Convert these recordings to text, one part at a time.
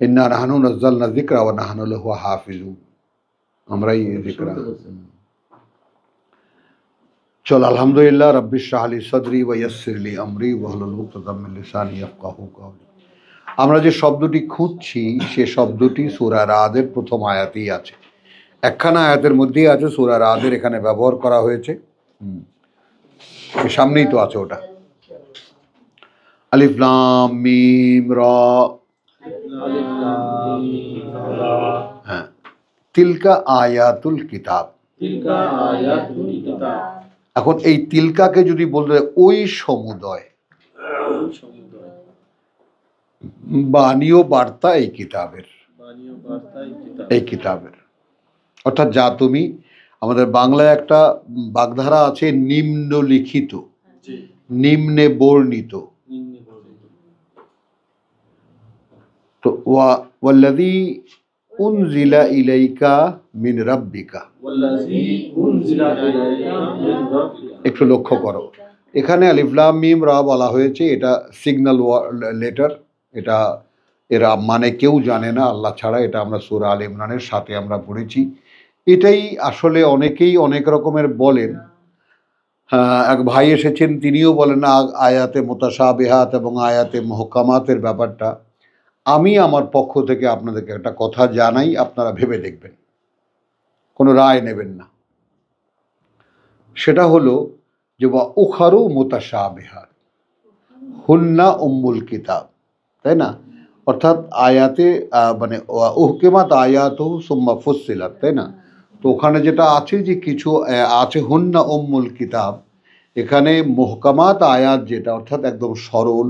ইন্না নাহনু নাযালনা যিকরা ওয়া নাহনু লাহু হাফিজুন, আমরাই এই যিকরা। চল, আলহামদুলিল্লাহ। রাব্বিশ রাহ লি সাদরি ওয়া ইয়াসসির লি আমরি ওয়াহলুল উকদাতাম মিন লিসানি ইয়াফকাহু কাওলি। আমরা যে শব্দটি খুঁজছি সে শব্দটি সূরা রাদের প্রথম আয়াতেই আছে, একখানা আয়াতের মধ্যেই আছে। সূরা রাদের এখানে ব্যবহার করা হয়েছে। সামনেই তো আছে ওটা, আলিফ লাম মিম রা। হ্যাঁ, তিলকা আয়াতুল কিতাব। এখন এই তিলকাকে যদি বলতে ওই সমুদয়, বাণীয় বার্তা এই কিতাবের, এই কিতাবের অর্থাৎ যা তুমি, আমাদের বাংলায় একটা বাগধারা আছে, নিম্নলিখিত, নিম্নে বর্ণিত। তো ওয়াল্লাযী উনজিলা ইলাইকা মিন রাব্বিকা, একটু লক্ষ্য করো, এখানে আলিফ লাম মিম রা বলা হয়েছে। এটা সিগন্যাল লেটার, এটা এরা মানে কেউ জানে না আল্লাহ ছাড়া। এটা আমরা সূরা আলে ইমরানের সাথে আমরা পড়েছি। এটাই আসলে অনেকেই অনেক রকমের বলেন। এক ভাই এসেছেন, তিনিও বলেন না আয়াতে মুতাশাবিহাত এবং আয়াতে মুহকামাতের ব্যাপারটা। আমি আমার পক্ষ থেকে আপনাদেরকে একটা কথা জানাই, আপনারা ভেবে দেখবেন, কোনো রায় নেবেন না। সেটা হলো যে ওয়া উখারু মুতাশাবিহাত হুন্না উম্মুল কিতাব, তাই না? অর্থাৎ আয়াতে মানে উহকিমাত আয়াতুহু সুম্মা ফুসসিলাত, তাই না? তো ওখানে যেটা আছে যে কিছু আছে হুন্না উম্মুল কিতাব, এখানে মুহকামাত আয়াত যেটা অর্থাৎ একদম সরল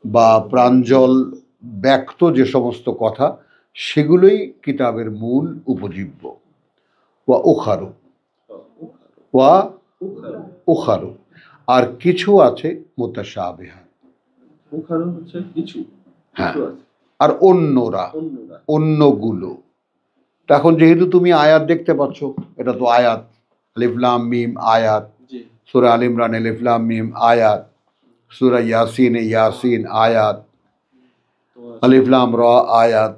বা প্রাঞ্জল ব্যক্ত যে সমস্ত কথা, সেগুলোই কিতাবের মূল উপজীব্য। ওয়া উখারু, ওয়া উখারু, আর কিছু আছে মুতাশাবিহাত, হ্যাঁ, আর অন্যরা, অন্যগুলো। এখন যেহেতু তুমি আয়াত দেখতে পাচ্ছ, এটা তো আয়াত, আলিফ লাম মিম আয়াত। সূরা আলে ইমরান আলিফ লাম মিম আয়াত, সূরা ইয়াসিন ইয়াসিন আয়াত, আলিফ লাম রা আয়াত,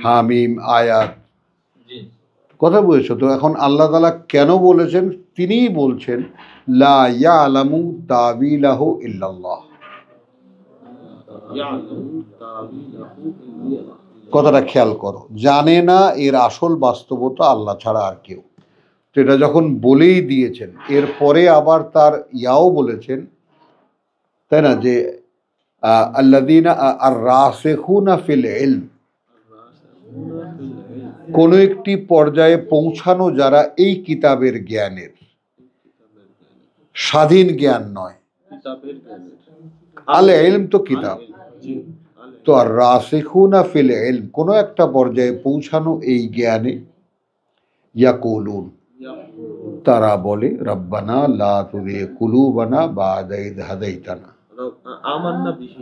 হামিম আয়াত। কথা বুঝেছো তো? এখন আল্লাহ তাআলা কেন বলেছেন? তিনিই বলছেন লা ইয়ালামু তাবিলাহু ইল্লাল্লাহ। কথাটা খেয়াল করো, জানে না এর আসল বাস্তবতা আল্লাহ ছাড়া আর কেউ। তো এটা যখন বলেই দিয়েছেন, এরপরে আবার তার ইয়াও বলেছেন, তাই না, যে আল্লাযীনা আর রাসিখুনা ফিল ইলম, কোনো একটি পর্যায়ে পৌঁছানো যারা এই কিতাবের জ্ঞানের, স্বাধীন জ্ঞান নয়। আল ইলম তো কিতাব, তো আর রাসিখুনা ফিল ইলম কোনো একটা পর্যায়ে পৌঁছানো এই জ্ঞানে, ইয়াকুলুন, তারা বলে রব্বানা লা তুযিগ কুলুবানা বা'দা ইয হাদাইতানা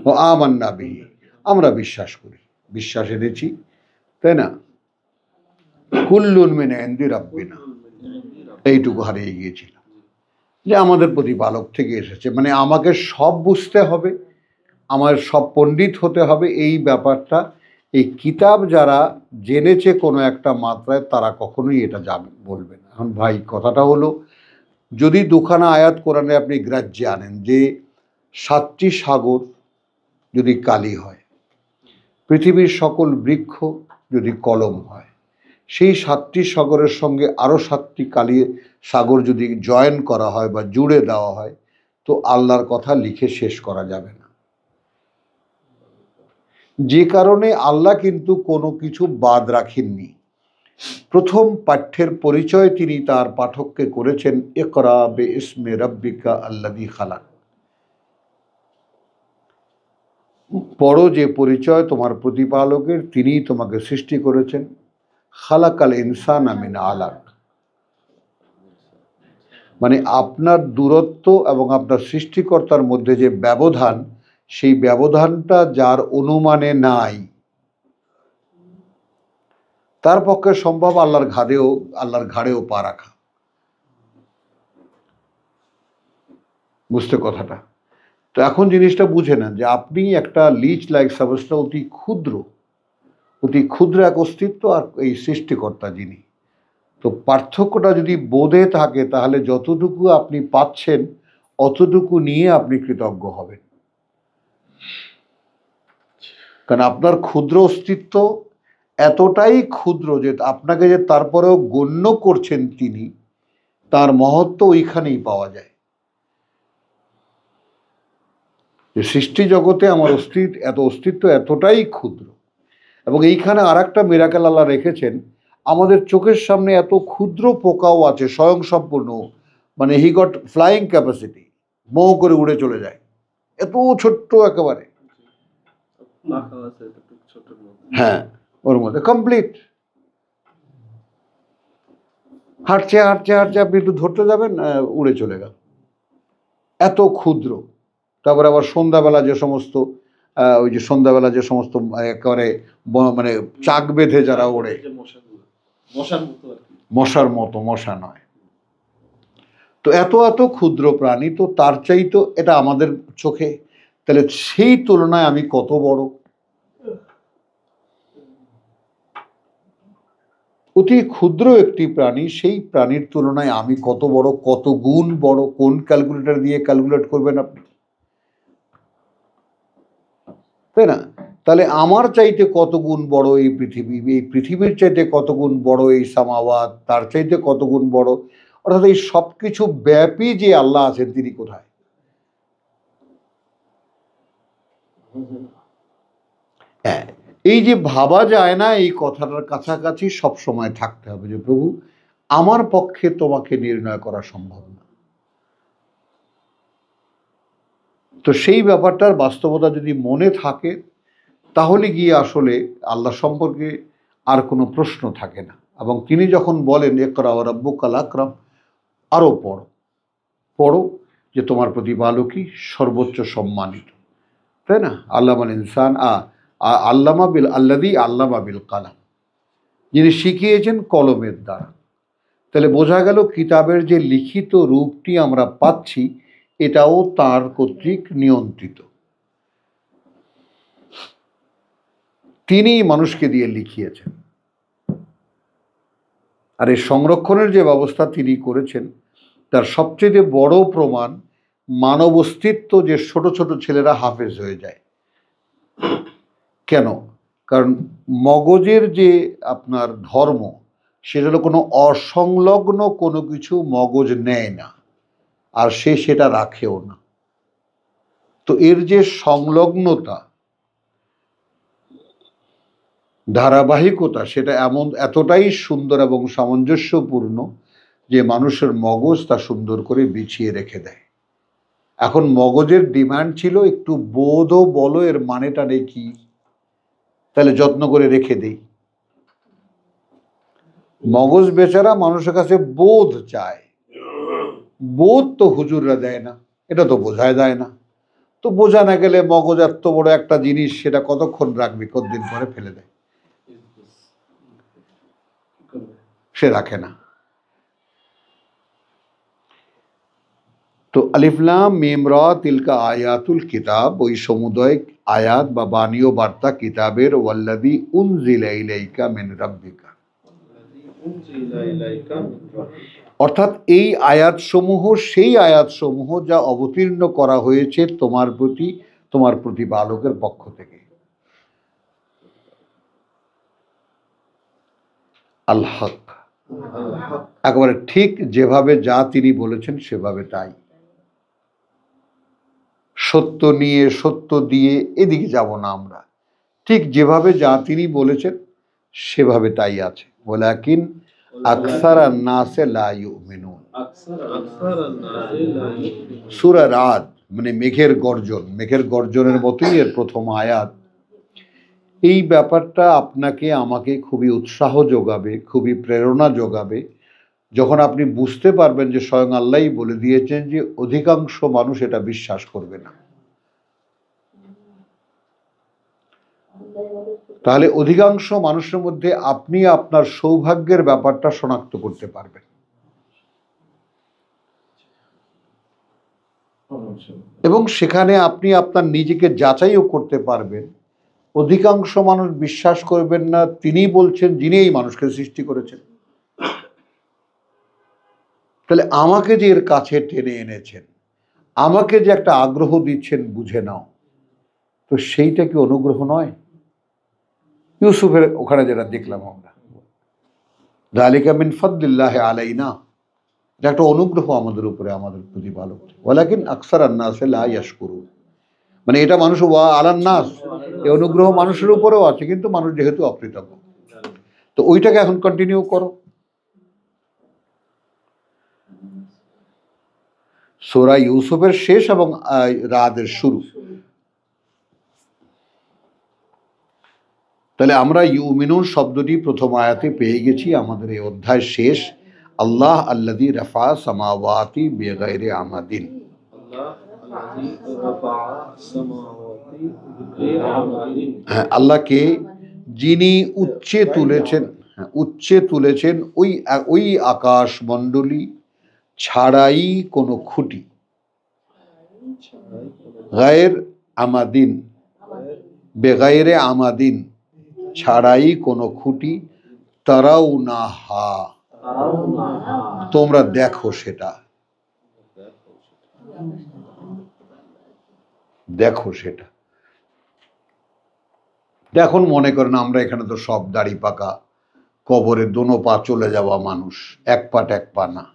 ওয়া আমান্না বিহি, আমরা বিশ্বাস করি, বিশ্বাস এনেছি, তাই না? কুল্লুন মিন ইনদি রাব্বিনা, এইটুকু হারিয়ে গিয়েছিলাম যে আমাদের প্রতিপালক থেকে এসেছে। মানে আমাকে সব বুঝতে হবে, আমার সব পণ্ডিত হতে হবে, এই ব্যাপারটা এই কিতাব যারা জেনেছে কোনো একটা মাত্রায়, তারা কখনোই এটা বলবে না। এখন ভাই কথাটা হলো, যদি দুখানা আয়াত কোরআনে আপনি গ্রাহ্যে আনেন যে 7টি সাগর যদি কালি হয়, পৃথিবীর সকল বৃক্ষ যদি কলম হয়, সেই 7টি সাগরের সঙ্গে আরও 7টি কালি সাগর যদি জয়েন করা হয় বা জুড়ে দেওয়া হয়, তো আল্লাহর কথা লিখে শেষ করা যাবে না। যে কারণে আল্লাহ কিন্তু কোনো কিছু বাদ রাখেননি। প্রথম পাঠ্যের পরিচয় তিনি তার পাঠককে করেছেন ইকরা বিইসমি রাব্বিকা আল্লাযী খালাক, পড়ো যে পরিচয় তোমার প্রতিপালকের, তিনিই তোমাকে সৃষ্টি করেছেন। খালাকাল ইনসানা মিন আলাক, মানে আপনার দূরত্ব এবং আপনার সৃষ্টিকর্তার মধ্যে যে ব্যবধান, সেই ব্যবধানটা যার অনুমানে নাই, তার পক্ষে সম্ভব আল্লাহর ঘাড়েও পা রাখা। বুঝতে কথাটা? তো এখন জিনিসটা বুঝে নেন যে আপনি একটা লিচ লাইক সাবস্টা, অতি ক্ষুদ্র অতি ক্ষুদ্র এক অস্তিত্ব আর এই সৃষ্টিকর্তা যিনি। তো পার্থক্যটা যদি বোধে থাকে তাহলে যতটুকু আপনি পাচ্ছেন অতটুকু নিয়ে আপনি কৃতজ্ঞ হবেন, কারণ আপনার ক্ষুদ্র অস্তিত্ব এতটাই ক্ষুদ্র যে আপনাকে যে তারপরেও গণ্য করছেন তিনি, তার মহত্ব ওইখানেই পাওয়া যায়। যে সৃষ্টি জগতে আমার অস্তিত্ব এতটাই ক্ষুদ্র। এবং এইখানে আর একটা মিরাকেল আল্লাহ রেখেছেন, আমাদের চোখের সামনে এত ক্ষুদ্র পোকাও আছে স্বয়ংসম্পূর্ণ, মানে হি গট ফ্লাইং ক্যাপাসিটি, মো করে উড়ে চলে যায়, এত ছোট্ট একেবারে। হ্যাঁ, ওর মধ্যে কমপ্লিট হাঁটছে হাঁটছে হাঁটছে, আপনি একটু ধরতে যাবেন, উড়ে চলে গেল, এত ক্ষুদ্র। তারপরে আবার সন্ধ্যাবেলা যে সমস্ত ওই যে সন্ধ্যাবেলা যে সমস্ত একেবারে মানে চাক বেঁধে যারা ওড়ে, মশার মতো, মশা নয়, তো এত এত ক্ষুদ্র প্রাণী, তো তার চাইতো এটা আমাদের চোখে, তাহলে সেই তুলনায় আমি কত বড়, অতি ক্ষুদ্র একটি প্রাণী, সেই প্রাণীর তুলনায় আমি কত বড়, কত গুণ বড়, কোন ক্যালকুলেটর দিয়ে ক্যালকুলেট করবেন আপনি, তাই না? তাহলে আমার চাইতে কত গুণ বড় এই পৃথিবী, এই পৃথিবীর চাইতে কত গুণ বড় এই সামাওয়াত, তার চাইতে কত গুণ বড়, অর্থাৎ এই সব কিছু ব্যাপী যে আল্লাহ আছেন তিনি কোথায়? হ্যাঁ, এই যে ভাবা যায় না, এই কথাটার কাছাকাছি সব সময় থাকতে হবে যে প্রভু আমার পক্ষে তোমাকে নির্ণয় করা সম্ভব না। তো সেই ব্যাপারটার বাস্তবতা যদি মনে থাকে তাহলে গিয়ে আসলে আল্লাহ সম্পর্কে আর কোনো প্রশ্ন থাকে না। এবং তিনি যখন বলেন ইকরা ওয়া রাব্বুকাল আকরাম, আরও পড়ো পড়ো যে তোমার প্রতিপালকই সর্বোচ্চ সম্মানিত, তাই না? আল্লামাল ইনসান আল্লামা বিল আল্লাযী আল্লামা বিল কালাম, যিনি শিখিয়েছেন কলমের দ্বারা। তাহলে বোঝা গেল কিতাবের যে লিখিত রূপটি আমরা পাচ্ছি এটাও তার কর্তৃক নিয়ন্ত্রিত, তিনি মানুষকে দিয়ে লিখিয়েছেন। আর এই সংরক্ষণের যে ব্যবস্থা তিনি করেছেন তার সবচেয়ে বড় প্রমাণ মানব অস্তিত্ব, যে ছোট ছোট ছেলেরা হাফেজ হয়ে যায়। কেন? কারণ মগজের যে আপনার ধর্ম, সেটা হলো কোনো অসংলগ্ন কোনো কিছু মগজ নেয় না, আর সে সেটা রাখেও না। তো এর যে সংলগ্নতা, ধারাবাহিকতা, সেটা এতটাই সুন্দর এবং সামঞ্জস্যপূর্ণ যে মানুষের মগজ তা সুন্দর করে বিছিয়ে রেখে দেয়। এখন মগজের ডিমান্ড ছিল একটু বোধ ও বলো এর মানেটা নেই কি, তাহলে যত্ন করে রেখে দেই। মগজ বেচারা মানুষের কাছে বোধ চায়, বোধ তো হুজুররা দেয় না, এটা তো বোঝায় যায় না। তো বোঝা না গেলে মগজ এত বড় একটা জিনিস, সেটা কতক্ষণ রাখবি, কতদিন পরে ফেলে দেয়, সে রাখে না। তো আলিফ লাম মিম রা তিলকা আয়াতুল কিতাব, ওই সমুদয় আয়াত বা বাণী ও বার্তা কিতাবের, ওয়াল্লাযী উনজিলা ইলাইকা মিন রাব্বিকা, অর্থাৎ এই আয়াতসমূহ সেই আয়াতসমূহ যা অবতীর্ণ করা হয়েছে তোমার প্রতি তোমার প্রতিপালকের পক্ষ থেকে। আল হক, একেবারে ঠিক যেভাবে যা তিনি বলেছেন সেভাবে তাই। সত্য নিয়ে সত্য দিয়ে এদিকে যাব না আমরা, ঠিক যেভাবে যা তিনি বলেছেন সেভাবে তাই আছে। ওয়ালাকিন আকসারান নাসে লা ইউমিনুন। সূরা রাদ মানে মেঘের গর্জন, মেঘের গর্জনের মতোই এর প্রথম আয়াত। এই ব্যাপারটা আপনাকে আমাকে খুবই উৎসাহ যোগাবে, খুবই প্রেরণা যোগাবে, যখন আপনি বুঝতে পারবেন যে স্বয়ং আল্লাহই বলে দিয়েছেন যে অধিকাংশ মানুষ এটা বিশ্বাস করবে না। তাহলে অধিকাংশ মানুষের মধ্যে আপনি আপনার সৌভাগ্যের ব্যাপারটা শনাক্ত করতে পারবেন, এবং সেখানে আপনি আপনার নিজেকে যাচাইও করতে পারবেন অধিকাংশ মানুষ বিশ্বাস করবেন না তিনি বলছেন যিনি এই মানুষকে সৃষ্টি করেছেন। তাহলে আমাকে যে এর কাছে টেনে এনেছেন, আমাকে যে একটা আগ্রহ দিচ্ছেন বুঝে নাও, তো সেইটা কি অনুগ্রহ নয়? ইউসুফের ওখানে যেটা দেখলাম আমরা, যালিকা মিন ফাদলিল্লাহি আলাইনা, এটা একটা অনুগ্রহ আমাদের উপরে, আমাদের প্রতিপালক। ওয়ালাকিন আকসারান নাস লা ইয়াশকুরুন, মানে এটা মানুষ ওয়া আলান নাস, এই অনুগ্রহ মানুষের উপরেও আছে, কিন্তু মানুষ যেহেতু অকৃতজ্ঞ। তো ওইটাকে এখন কন্টিনিউ করো। সূরা ইউসুফের শেষ এবং রাদের শুরু। তাহলে আমরা ইউমিনুন শব্দটি প্রথম আয়াতে পেয়ে গেছি, আমাদের এই অধ্যায় শেষ। আল্লাহ আল্লাযী রাফা সামাওয়াতি বিগাইরি আমাদিন, হ্যাঁ, আল্লাহকে যিনি উচ্চে তুলেছেন, উচ্চে তুলেছেন ওই আকাশ মণ্ডলী ছাড়াই কোনো খুঁটি, গায়ের আমাদিন, বেগাইরে আমাদিন, ছাড়াই কোনো খুঁটি, তারাও না হা, তোমরা দেখো সেটা, দেখো সেটা। এখন মনে করেন আমরা এখানে তো সব দাড়ি পাকা, কবরে দোনো পা চলে যাওয়া মানুষ, এক পা না,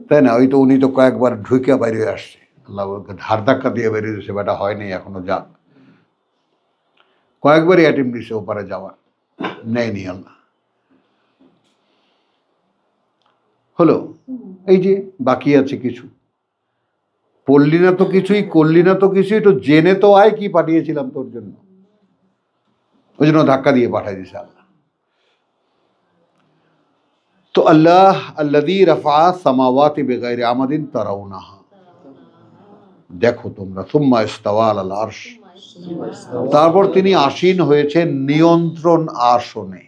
তাই না? ওই তো উনি তো কয়েকবার ঢুকে বাইরে আসছে, আল্লাহ ধার ধাক্কা দিয়ে বেরিয়ে দিচ্ছে, বেটা হয়নি এখনো, যাক কয়েকবারই অ্যাটেম্প দিচ্ছে ওপারে যাওয়ার, নেয়নি আল্লাহ। হলো এই যে বাকি আছে কিছু, পড়লি না তো কিছুই, করলি না তো কিছুই, তো জেনে তো আয় কি পাঠিয়েছিলাম তোর জন্য, ওই জন্য ধাক্কা দিয়ে পাঠাই দিছে আল্লাহ। তো আল্লাহ আল্লাযী রাফা সামাওয়াতি বিগাইরি আমাদিন তারাউনাহা, দেখো তোমরা, সুম্মা ইস্তাওয়া আলাল আরশ, তারপর তিনি আসীন হয়েছেন নিয়ন্ত্রণ আসনে,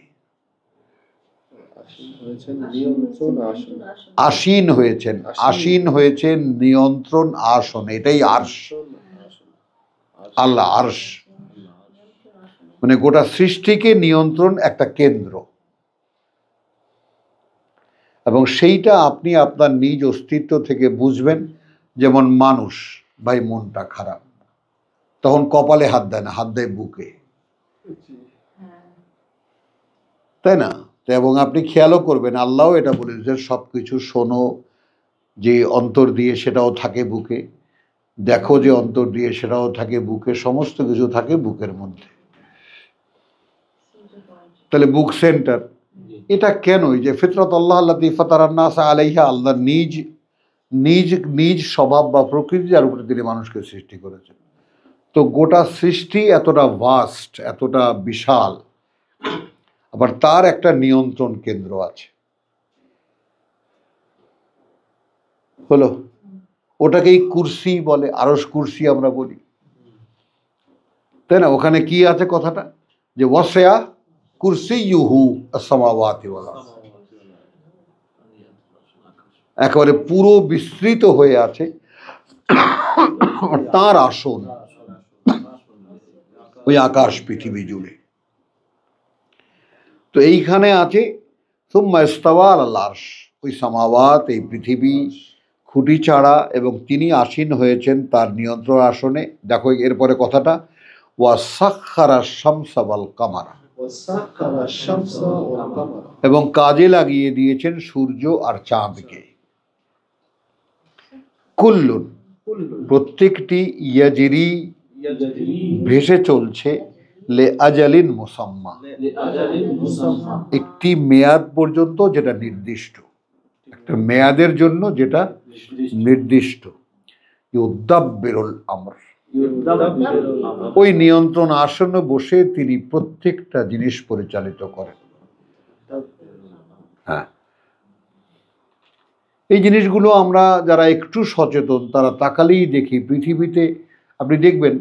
আসীন হয়েছেন, আসীন হয়েছেন নিয়ন্ত্রণ আসনে, এটাই আরশ। আল্লাহ আরশ মানে গোটা সৃষ্টিকে নিয়ন্ত্রণ একটা কেন্দ্র, এবং সেইটা আপনি আপনার নিজ অস্তিত্ব থেকে বুঝবেন। যেমন মানুষ, ভাই মনটা খারাপ, তখন কপালে হাত দেয় না, হাত দেয় বুকে, তাই না? এবং আপনি খেয়ালও করবেন, আল্লাহও এটা বলেছেন সবকিছু শোনো যে অন্তর দিয়ে, সেটাও থাকে বুকে, দেখো যে অন্তর দিয়ে, সেটাও থাকে বুকে, সমস্ত কিছু থাকে বুকের মধ্যে। তাহলে বুক সেন্টার এটা কেন? যে ফিতরাত আল্লাহ আল্লাতী ফাতারান নাস আলাইহা, আল্লাহ নিজ নিজ নিজ স্বভাব বা প্রকৃতি যার উপরে তিনি মানুষকে সৃষ্টি করেছেন। তো গোটা সৃষ্টি এতটা ভাস্ট, এতটা বিশাল, আবার তার একটা নিয়ন্ত্রণ কেন্দ্র আছে। হলো, ওটাকেই কুরসি বলে, আরশ কুরসি আমরা বলি, তাই না? ওখানে কি আছে কথাটা, যে ওয়াসিয়া কুরসিয়ুহু আস-সামাওয়াতি ওয়াল আরদ, একেবারে পুরো বিস্তৃত হয়ে আছে তার আসন ওই আকাশ পৃথিবী জুড়ে। তো এইখানে আছে সুম্মা ইস্তাওয়া আলাল আরশ, ওই সামাওয়াত, এই পৃথিবী খুঁটি ছাড়া, এবং তিনি আসীন হয়েছেন তার নিয়ন্ত্রণ আসনে। দেখো এরপরে কথাটা, ওয়া সাখখারা শামসা ওয়াল কামারা, এবং কাজে লাগিয়ে দিয়েছেন সূর্য আর চাঁদকে। কুল্লুন, প্রত্যেকটি, ইয়াজরি, ভেসে চলছে, লে আজালিন মুসাম্মা, একটি মেয়াদ পর্যন্ত, যেটা নির্দিষ্ট, একটা মেয়াদের জন্য যেটা নির্দিষ্ট। ইউদাব্বিরুল আমর, ওই নিয়ন্ত্রণ আসনে বসে তিনি প্রত্যেকটা জিনিস পরিচালিত করেন। হ্যাঁ, এই জিনিসগুলো আমরা যারা একটু সচেতন তারা তাকালেই দেখি, পৃথিবীতে আপনি দেখবেন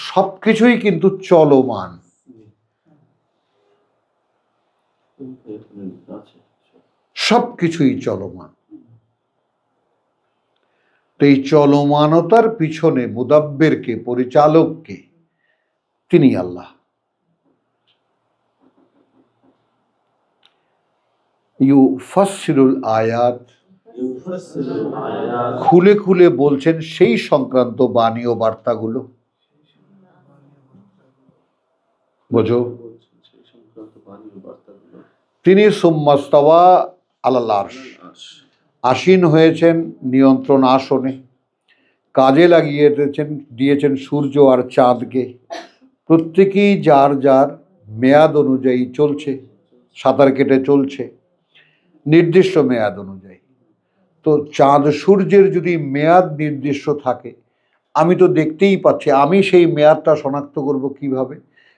সব কিছুই কিন্তু চলমান। সব কিছুই চলমান। তো এই চলমানতার পিছনে মুদাব্বিরকে, পরিচালককে, তিনি আল্লাহ। ইউফাসসিরুল আয়াত, খুলে খুলে বলছেন সেই সংক্রান্ত বাণী ও বার্তাগুলো। বোঝো? তিনি সুম্মাস্তাওয়া আলাল আরশ, আসীন হয়েছেন নিয়ন্ত্রণ আসনে, কাজে লাগিয়ে দিয়েছেন সূর্য আর চাঁদকে, প্রত্যেকেই যার যার মেয়াদ অনুযায়ী চলছে, সাঁতার কেটে চলছে নির্দিষ্ট মেয়াদ অনুযায়ী। তো চাঁদ সূর্যের যদি মেয়াদ নির্দিষ্ট থাকে, আমি তো দেখতেই পাচ্ছি, আমি সেই মেয়াদটা শনাক্ত করব কিভাবে?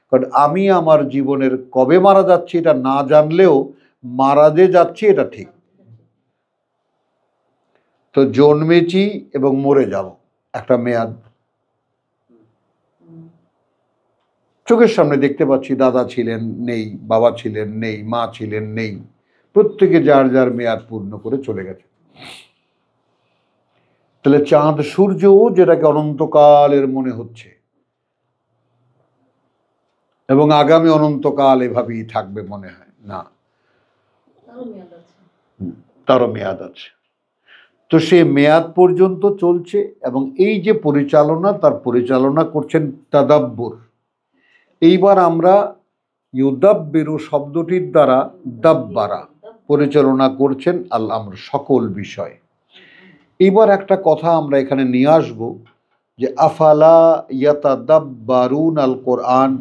কারণ আমি আমার জীবনের কবে মারা যাচ্ছি এটা না জানলেও মারা যে যাচ্ছি এটা ঠিক। তো জন্মেছি এবং মরে যাব, একটা মেয়াদ। চোখের সামনে দেখতে পাচ্ছি, দাদা ছিলেন নেই, বাবা ছিলেন নেই, মা ছিলেন নেই, প্রত্যেকে যার যার মেয়াদ পূর্ণ করে চলে গেছে। তাহলে চাঁদ সূর্যও যেটাকে অনন্তকালের মনে হচ্ছে এবং আগামী অনন্তকাল এভাবেই থাকবে মনে হয় না, তারও মেয়াদ আছে। তো সে মেয়াদ পর্যন্ত চলছে এবং এই যে পরিচালনা, তার পরিচালনা করছেন তাদাব্বুর। এইবার আমরা ইউদাব্বিরু শব্দটির দ্বারা দাব্বারা, পরিচালনা করছেন আল আমর, সকল বিষয়। এবার একটা কথা আমরা এখানে নিয়ে আসব যে আফালা ইয়াতাদাব্বারুন আল কোরআন,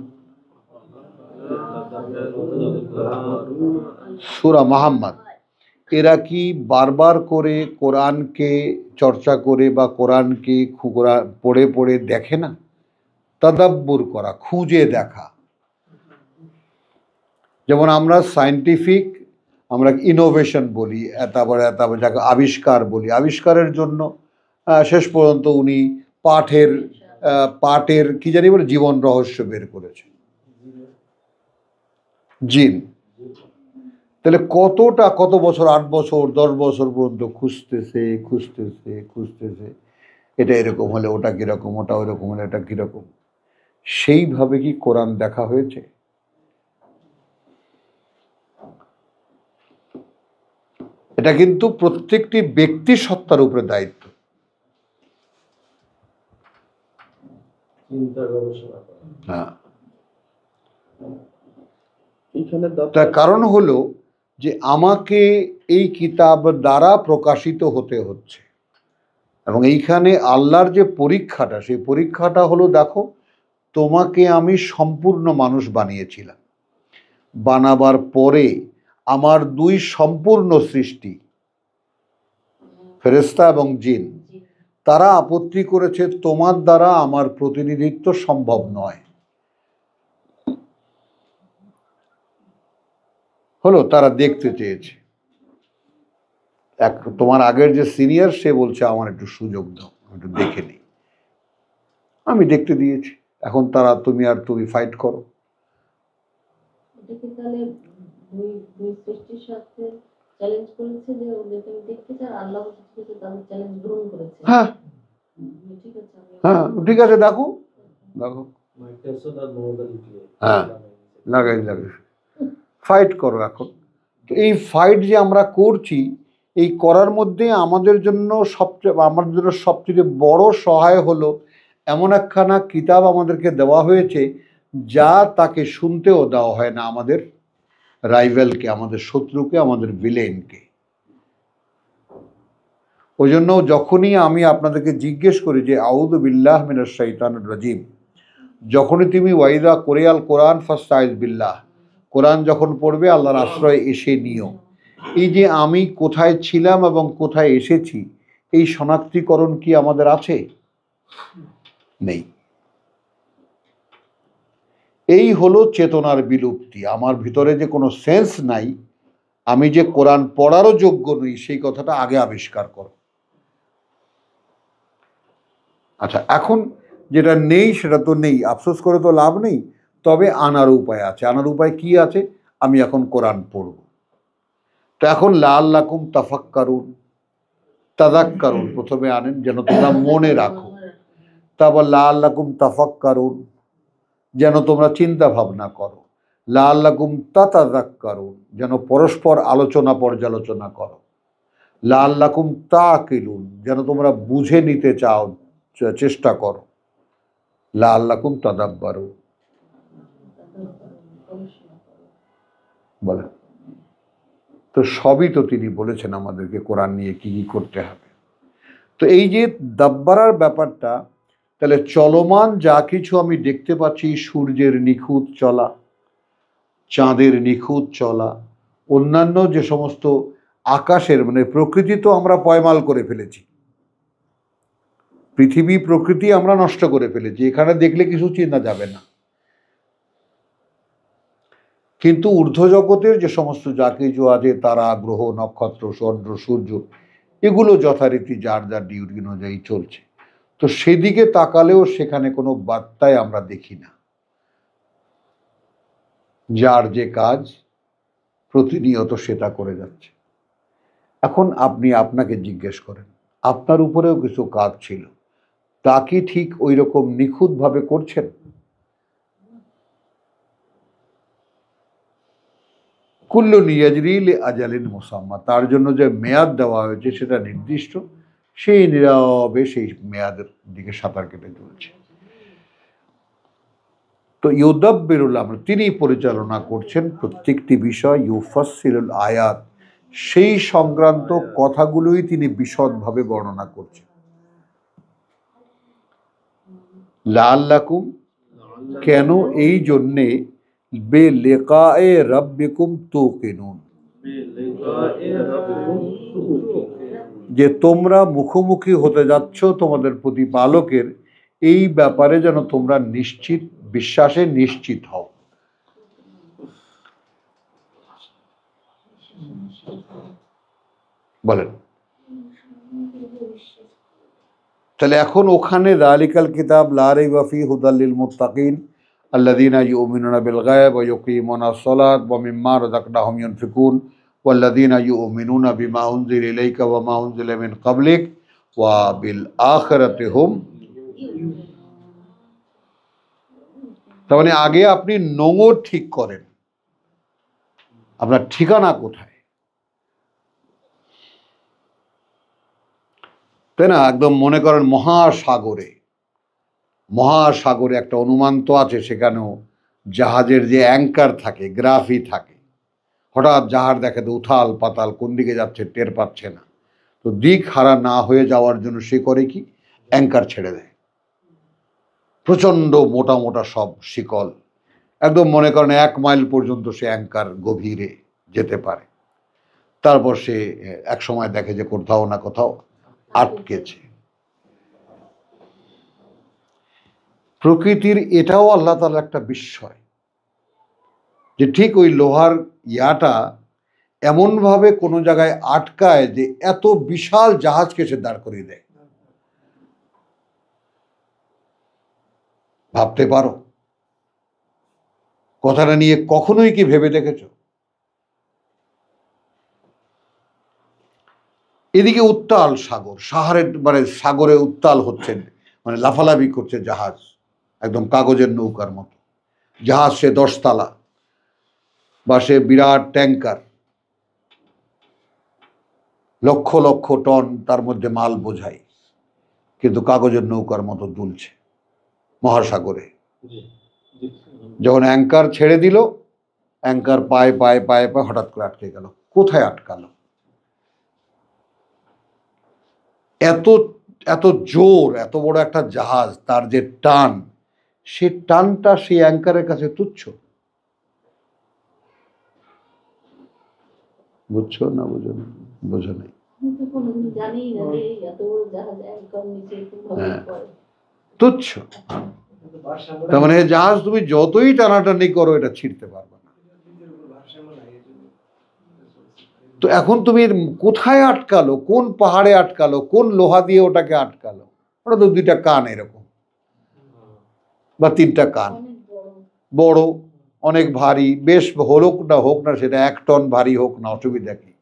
সূরা মুহাম্মদ, এরা কি বারবার করে কোরআনকে চর্চা করে বা কোরআনকে পড়ে পড়ে দেখে না? তাদাব্বুর করা, খুঁজে দেখা। যেমন আমরা সায়েন্টিফিক, আমরা ইনোভেশন বলি, তারপরে যাকে আবিষ্কার বলি, আবিষ্কারের জন্য শেষ পর্যন্ত উনি পাঠের কি জানি বলে জীবন রহস্য বের করেছে, জিন। তাহলে কত বছর, 8 বছর 10 বছর পর্যন্ত খুঁজতেছে, এটা এরকম হলে ওটা কিরকম, ওটা ওইরকম হলে এটা কিরকম। সেইভাবে কি কোরআন দেখা হয়েছে? এটা কিন্তু প্রত্যেকটি ব্যক্তি সত্তার উপরে দায়িত্ব। হ্যাঁ, তার কারণ হলো যে আমাকে এই কিতাব দ্বারা প্রকাশিত হতে হচ্ছে এবং এইখানে আল্লাহর যে পরীক্ষাটা, সেই পরীক্ষাটা হলো, দেখো তোমাকে আমি সম্পূর্ণ মানুষ বানিয়েছিলাম, বানাবার পরে আমার 2 সম্পূর্ণ সৃষ্টি, ফেরেশতা এবং জিন, তারা আপত্তি করেছে তোমার দ্বারা আমার প্রতিনিধিত্ব সম্ভব নয়। হলো, তারা দেখতে চেয়েছে। তোমার আগের যে সিনিয়র, সে বলছে আমার একটু সুযোগ দাও, একটু দেখে নিই। আমি দেখতে দিয়েছি, এখন তুমি ফাইট করো। হ্যাঁ হ্যাঁ, ঠিক আছে, দেখো হ্যাঁ, লাগাই ফাইট করো এখন। তো এই ফাইট যে আমরা করছি, এই করার মধ্যে আমাদের জন্য সবচেয়ে বড় সহায় হলো এমন একখানা কিতাব আমাদেরকে দেওয়া হয়েছে যা তাকে শুনতেও দেওয়া হয় না, আমাদের রাইভেলকে, আমাদের শত্রুকে, আমাদের ভিলেনকে। ওই জন্য যখনই আমি আপনাদেরকে জিজ্ঞেস করি যে আউযু বিল্লাহ মিনাশ শাইতানির রাজিম, যখনই তুমি ওয়াইদা কোরিয়াল কোরআন ফাস্তাইজ বিল্লাহ, কোরআন যখন পড়বে আল্লাহর আশ্রয় এসে নিও, এই যে আমি কোথায় ছিলাম এবং কোথায় এসেছি, এই শনাক্তিকরণ কি আমাদের আছে? নেই। এই হলো চেতনার বিলুপ্তি। আমার ভিতরে যে কোনো সেন্স নাই, আমি যে কোরআন পড়ারও যোগ্য নই, সেই কথাটা আগে আবিষ্কার করো। আচ্ছা, এখন যেটা নেই সেটা তো নেই, আফসোস করে তো লাভ নেই, তবে আনার উপায় আছে। আনার উপায় কি আছে? আমি এখন কোরআন পড়ব। তো এখন লাআল্লাকুম তাফাক্কারুন, তাযাক্কারুন প্রথমে আনেন, যেন তোমরা মনে রাখো। তারপর লাআল্লাকুম তাফাক্কারুন, যেন তোমরা চিন্তা ভাবনা করো, লাআল্লাকুম তাতাযাক্কারুন, যেন পরস্পর আলোচনা পর্যালোচনা করো, লাআল্লাকুম তাকিলুন, যেন তোমরা বুঝে নিতে চাও, চেষ্টা করো, লাআল্লাকুম তাদাব্বারুন। বলেন তো, সবই তো তিনি বলেছেন আমাদেরকে কোরআন নিয়ে কি কি করতে হবে। তো এই যে দাব্বারার ব্যাপারটা, তাহলে চলমান যা কিছু আমি দেখতে পাচ্ছি, সূর্যের নিখুঁত চলা, চাঁদের নিখুঁত চলা, অন্যান্য যে সমস্ত আকাশের মানে প্রকৃতি তো আমরা পয়মাল করে ফেলেছি, পৃথিবী প্রকৃতি আমরা নষ্ট করে ফেলেছি, এখানে দেখলে কিছু চেনা যাবে না। কিন্তু ঊর্ধ্ব জগতের যে সমস্ত যা কিছু আছে, তারা, গ্রহ, নক্ষত্র, চন্দ্র, সূর্য, এগুলো যথারীতি যার যার ডিউটি অনুযায়ী চলছে। তো সেদিকে তাকালেও সেখানে কোনো বার্তায় আমরা দেখি না। যার যে কাজ প্রতিনিয়ত সেটা করে যাচ্ছে। এখন আপনি আপনাকে জিজ্ঞেস করেন, আপনার উপরেও কিছু কাজ ছিল, তা কি ঠিক ওই রকম নিখুঁতভাবে করছেন? কুল্লু ইয়াজরি লিআজালিন মুসাম্মা, তার জন্য যে মেয়াদ দেওয়া হয়েছে সেটা নির্দিষ্ট, সেই নীরবে সেই মেয়াদের দিকে সাঁতার কেটে চলছে। তো ইউদাব্বিরুল আমর, তিনি পরিচালনা করছেন প্রত্যেকটি বিষয়, ইউফাসসিলুল আয়াত, সেই সংক্রান্ত কথাগুলোই তিনি বিশদভাবে বর্ণনা করছেন। লাআল্লাকুম, কেন, এই জন্যে, বিলিকায়ে রাব্বিকুম তুকিনুন, যে তোমরা মুখোমুখি হতে যাচ্ছ তোমাদের প্রতিপালকের, এই ব্যাপারে যেন তোমরা নিশ্চিত, বিশ্বাসে নিশ্চিত হও। বলেন তাহলে এখন ওখানে যালিকাল কিতাব লা রাইবা ফীহি হুদাল লিল মুত্তাকিন আল্লাযীনা ইউমিনুনা বিল গায়ব ওয়া ইউকিমুনাস সালাত ওয়া মিম্মা রাযাকনাহুম ইউনফিকুন ওয়াল্লাযীনা ইউমিনুনা বিমা উনজিলা ইলাইকা ওয়া মা উনজিলা মিন ক্বাবলিক ওয়া বিল আখিরাতি হুম। তার মানে আগে আপনি নোঙর ঠিক করেন, আপনার ঠিকানা কোথায়, তাই না? একদম মনে করেন মহাসাগরে একটা অনুমান তো আছে, সেখানেও জাহাজের যে অ্যাঙ্কার থাকে, গ্রাফি থাকে, হঠাৎ জাহাজ দেখে তো উথাল পাতাল, কোন দিকে যাচ্ছে টের পাচ্ছে না, তো দিক হারা না হয়ে যাওয়ার জন্য সে করে কি, অ্যাঙ্কার ছেড়ে দেয়, প্রচণ্ড মোটা মোটা সব শিকল, একদম মনে করেন 1 মাইল পর্যন্ত সে অ্যাঙ্কার গভীরে যেতে পারে। তারপর সে এক সময় দেখে যে কোথাও না কোথাও আটকেছে। প্রকৃতির এটাও আল্লাহ তাআলার একটা বিস্ময়, যে ঠিক ওই লোহার ইয়াটা এমনভাবে কোনো জায়গায় আটকায় যে এত বিশাল জাহাজকে সে দাঁড় করিয়ে দেয়। ভাবতে পারো কথাটা নিয়ে? কখনোই কি ভেবে দেখেছো? এদিকে উত্তাল সাগর, মানে সাগরে উত্তাল হচ্ছেন, মানে লাফালাফি করছে জাহাজ, একদম কাগজের নৌকার মতো জাহাজ, সে 10 তালা বা সে বিরাট ট্যাঙ্কার, লক্ষ লক্ষ টন তার মধ্যে মাল বোঝাই, কিন্তু কাগজের নৌকার মতো দুলছে মহাসাগরে। যখন অ্যাঙ্কার ছেড়ে দিল, অ্যাঙ্কার পায়ে পায়ে পায়ে পায়ে হঠাৎ করে আটকে গেল। কোথায় আটকালো? এত এত জোর, এত বড় একটা জাহাজ, তার যে টান, সে টানটা সেই অ্যাঙ্কারের কাছে তুচ্ছ। বুঝছো না? বোঝো নাই? তুচ্ছ। তার মানে জাহাজ তুমি যতই টানাটানি করো, এটা ছিঁড়তে পারবে না। তো এখন তুমি কোথায় আটকালো, কোন পাহাড়ে আটকালো, কোন লোহা দিয়ে ওটাকে আটকালো? ওটা তো 2টা কান এরকম, বা 3টা কান, বড়, অনেক ভারী, বেশ হোক না সেটা 1 টন ভারী হোক না, অসুবিধা কি?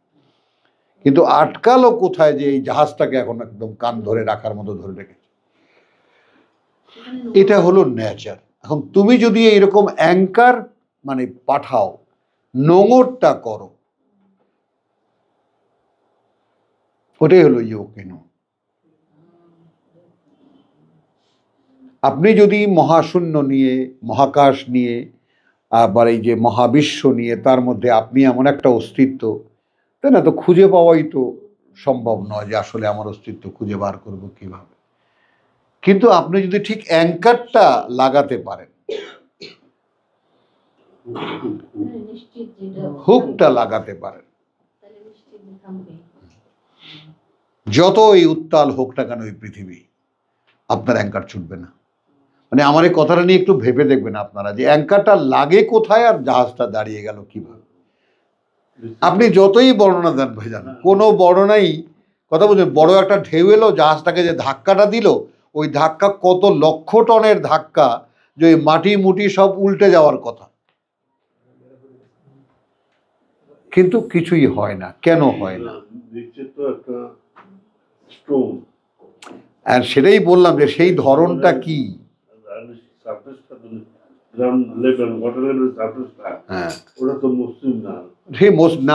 কিন্তু আটকালো কোথায় যে এই জাহাজটাকে এখন একদম কান ধরে রাখার মতো ধরে রেখেছে? এটা হলো নেচার। এখন তুমি যদি এইরকম অ্যাঙ্কার মানে পাঠাও, নোংরটা করো, ওটাই হলো ইউকিনু। আপনি যদি মহাশূন্য নিয়ে, মহাকাশ নিয়ে, আবার এই যে মহাবিশ্ব নিয়ে, তার মধ্যে আপনি এমন একটা অস্তিত্ব, তাই না, তো খুঁজে পাওয়াই তো সম্ভব নয় যে আসলে আমার অস্তিত্ব খুঁজে বার করব কিভাবে। কিন্তু আপনি যদি ঠিক অ্যাঙ্কারটা লাগাতে পারেন, হুকটা লাগাতে পারেন, যতই উত্তাল হোক না কেন এই পৃথিবী, আপনার অ্যাঙ্কার ছুটবে না। মানে আমার এই কথাটা নিয়ে একটু ভেবে দেখবেন আপনারা, যে অ্যাঙ্কারটা লাগে কোথায় আর জাহাজটা দাঁড়িয়ে গেল কিভাবে। আপনি যতই বর্ণনা দেন ভাইজান, কোনো বর্ণনাই, কথা বলছেন, বড় একটা ঢেউ এলো, জাহাজটাকে যে ধাক্কাটা দিল, ওই ধাক্কা কত লক্ষ টনের ধাক্কা, যে ওই মাটি মুটি সব উল্টে যাওয়ার কথা, কিন্তু কিছুই হয় না। কেন হয় না? আর সেটাই বললাম যে সেই ধরনটা কি।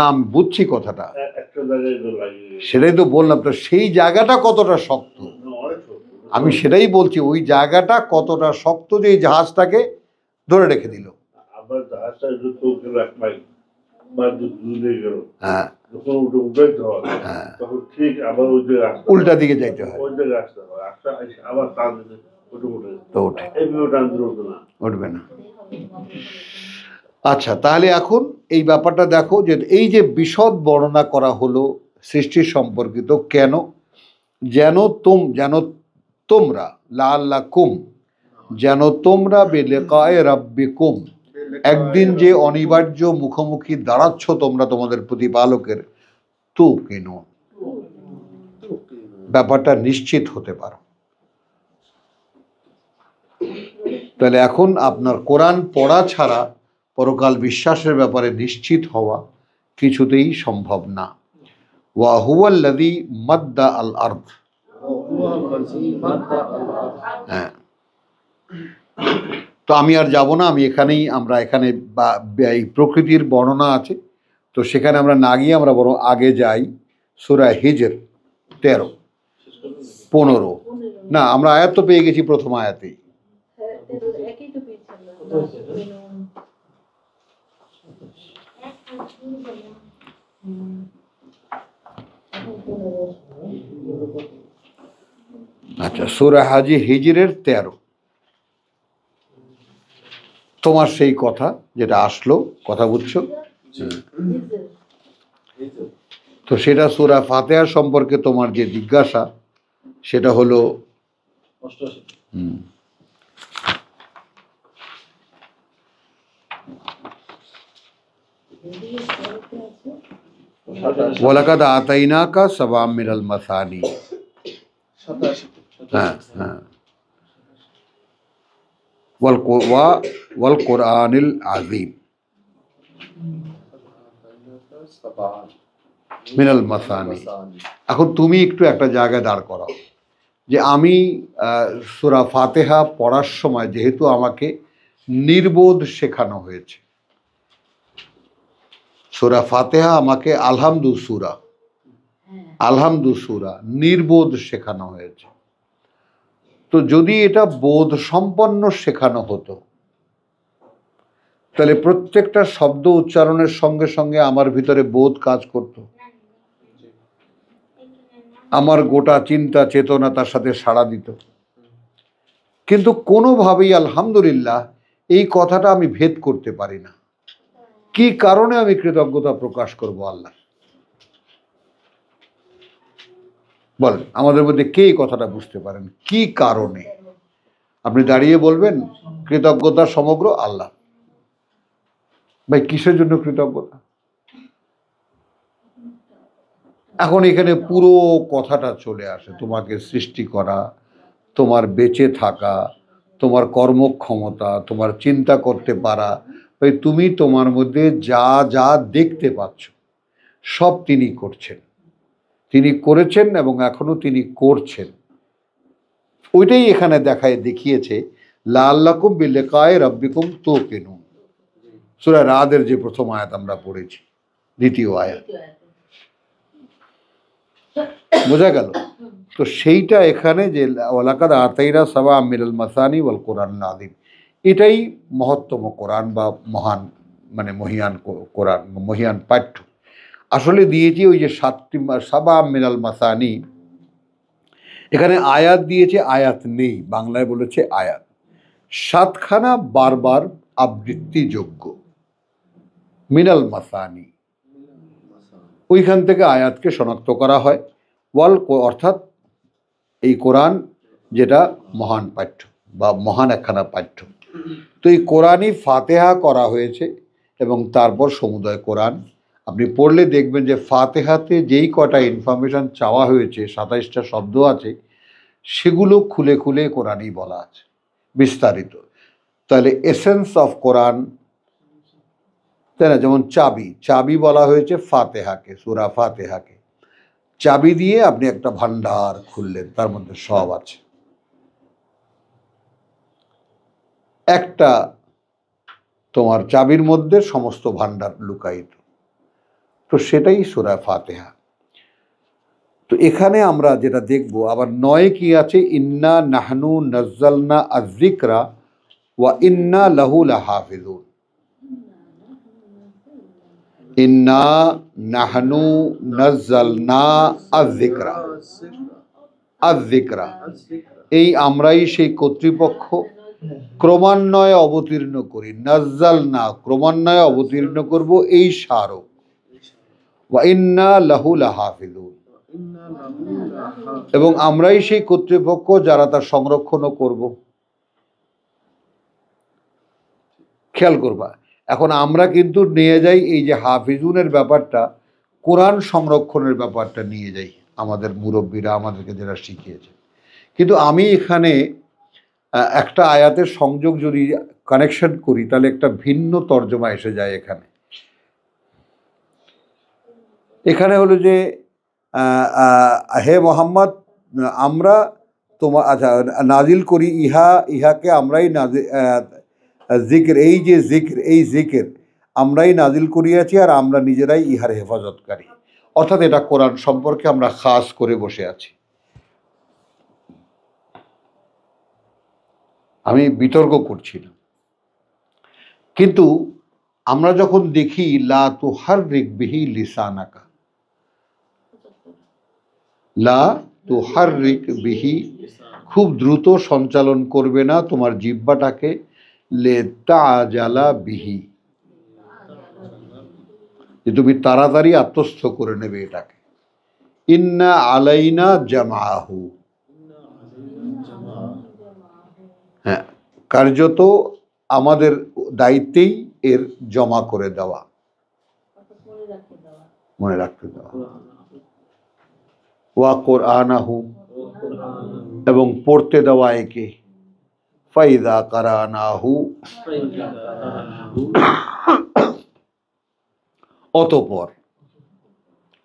আমি বুঝছি কথাটা, সেটাই তো বললাম, তো সেই জায়গাটা কতটা শক্ত, আমি সেটাই বলছি, ওই জায়গাটা কতটা শক্ত যে এই জাহাজটাকে ধরে রেখে দিল। উল্টা দিকে যাইতে হয়, উঠবে না। আচ্ছা, তাহলে এখন এই ব্যাপারটা দেখো, যে এই যে বিশদ বর্ণনা করা হলো সৃষ্টির সম্পর্কিত, কেন? যেন তোমরা লাআল্লাকুম, যেন তোমরা বিলিকায়ে রাব্বিকুম, একদিন যে অনিবার্য মুখোমুখি দাঁড়াচ্ছ তোমরা তোমাদের প্রতিপালকের, তুকিনুন, ব্যাপারটা নিশ্চিত হতে পারো। তাহলে এখন আপনার কোরআন পড়া ছাড়া পরকাল বিশ্বাসের ব্যাপারে নিশ্চিত হওয়া কিছুতেই সম্ভব না। ওয়া হুয়াল্লাযী মাদ্দা আল আরদ, হ্যাঁ, তো আমি আর যাব না, আমি এখানেই, আমরা এখানে এই প্রকৃতির বর্ণনা আছে, তো সেখানে আমরা না গিয়ে আমরা বরং আগে যাই সূরা হিজর 13-15, না আমরা আয়াত তো পেয়ে গেছি প্রথম আয়াতেই। আচ্ছা, সূরা হিজরের 13, তোমার সেই কথা যেটা আসলো, কথা বুঝছো, তো সেটা সূরা ফাতিহা সম্পর্কে তোমার যে জিজ্ঞাসা, সেটা হলো ওয়ালাকাদ আতাইনাকা সাবআম মিনাল মাসানি, হ্যাঁ হ্যাঁ, ওয়াল কোরআনিল আযীম মিনাল মাসানি। এখন তুমি একটু একটা জায়গায় দাঁড় করাও, যে আমি সূরা ফাতিহা পড়ার সময় যেহেতু আমাকে নির্বোধ শেখানো হয়েছে, সূরা ফাতিহা আমাকে আলহামদু সূরা নির্বোধ শেখানো হয়েছে। তো যদি এটা বোধ সম্পন্ন শেখানো হতো, তাহলে প্রত্যেকটা শব্দ উচ্চারণের সঙ্গে সঙ্গে আমার ভিতরে বোধ কাজ করত, আমার গোটা চিন্তা চেতনা তার সাথে সাড়া দিত। কিন্তু কোনোভাবেই আলহামদুলিল্লাহ এই কথাটা আমি ভেদ করতে পারি না। কি কারণে আমি কৃতজ্ঞতা প্রকাশ করব আল্লাহ? বলেন, আমাদের মধ্যে কে এই কথাটা বুঝতে পারেন? কি কারণে? আপনি দাঁড়িয়ে বলবেন কৃতজ্ঞতা সমগ্র আল্লাহ। ভাই, কিসের জন্য কৃতজ্ঞতা? এখন এখানে পুরো কথাটা চলে আসে, তোমাকে সৃষ্টি করা, তোমার বেঁচে থাকা, তোমার কর্মক্ষমতা, তোমার চিন্তা করতে পারা, ভাই তুমি তোমার মধ্যে যা যা দেখতে পাচ্ছ সব তিনি করছেন, তিনি করেছেন এবং এখনো তিনি করছেন। ওইটাই এখানে দেখিয়েছে লাআল্লাকুম বিলিকাই রাব্বিকুম তুকিনুন, সূরা রাদের যে প্রথম আয়াত আমরা পড়েছি, দ্বিতীয় আয়াত, বোঝা গেল? তো সেইটা এখানে যে ওয়ালাকাদ আতাইনা সাবা মিনাল মাসানি ওয়াল কোরআন আযীম, এটাই মহত্তম কোরআন বা মহান, মানে মহিয়ান কোরআন, মহিয়ান পাঠ্য। আসলে দিয়েছি ওই যে সাবা মিনাল মাসানি, এখানে আয়াত দিয়েছে, আয়াত নেই, বাংলায় বলেছে আয়াত। 7খানা বারবার আবৃত্তিযোগ্য মিনাল মাসানি, ওইখান থেকে আয়াতকে শনাক্ত করা হয়। অর্থাৎ এই কোরআন যেটা মহান পাঠ্য বা মহান একখানা পাঠ্য। তো এই কোরআনই ফাতেহা করা হয়েছে এবং তারপর সমুদয় কোরআন। আপনি পড়লে দেখবেন যে ফাতেহাতে যেই কটা ইনফরমেশন চাওয়া হয়েছে, 27টা শব্দ আছে, সেগুলো খুলে খুলে কোরআনই বলা আছে, বিস্তারিত। তাহলে এসেন্স অফ কোরআন, তাই না? যেমন চাবি বলা হয়েছে ফাতেহাকে, সূরা ফাতেহাকে। চাবি দিয়ে আপনি একটা ভান্ডার খুললেন, তার মধ্যে সব আছে। একটা তোমার চাবির মধ্যে সমস্ত ভান্ডার লুকায়িত, তো সেটাই সূরা ফাতেহা। তো এখানে আমরা যেটা দেখব, আবার 9 কি আছে, ইন্না নাহনু নাজ্জালনা আয-যিকরা ওয়া ইন্না লাহু লাহাফিজুন। ইন্না নাহনু নাজ্জালনা আয-যিকরা, আয-যিকরা, এই আমরাই সেই কর্তৃপক্ষ ক্রমান্বয়ে অবতীর্ণ করি, নাজ্জালনা ক্রমান্বয়ে অবতীর্ণ করব এই স্মারক, ওয়া ইন্না লাহু লাহাফিজুন, এবং আমরাই সেই কর্তৃপক্ষ যারা তার সংরক্ষণও করব। খেয়াল করবা, এখন আমরা কিন্তু নিয়ে যাই এই যে হাফিজুনের ব্যাপারটা, কোরআন সংরক্ষণের ব্যাপারটা নিয়ে যাই আমাদের মুরব্বীরা আমাদেরকে যারা শিখিয়েছে। কিন্তু আমি এখানে একটা আয়াতের সংযোগ যদি কানেকশন করি, তাহলে একটা ভিন্ন তর্জমা এসে যায় এখানে। এখানে হলো যে হে মোহাম্মদ, আমরা তোমার, আচ্ছা, নাজিল করি ইহাকে আমরাই জিকির, এই যে জিকির, এই জিকির আমরাই নাজিল করিয়াছি আর আমরা নিজেরাই ইহার হেফাজতকারী। অর্থাৎ এটা কোরআন সম্পর্কে আমরা খাস করে বসে আছি। আমি বিতর্ক করছি না, কিন্তু আমরা যখন দেখি লা তুহাররিক বিহি লিসানাকা, লা তুহাররিক বিহি, খুব দ্রুত সঞ্চালন করবে না তোমার জিহ্বাটাকে, লিতাআজালা বিহি, যে তুমি তাড়াতাড়ি আত্মস্থ করে নেবে এটাকে। ইন্না আলাইনা জামাহু, হ্যাঁ, কার্যত আমাদের দায়িত্বেই এর জমা করে দেওয়া, মনে রাখতে দেওয়া। ওয়া কোরআনাহু, এবং পড়তে দেওয়া একে। ফাইদা কারানাহু, অতঃপর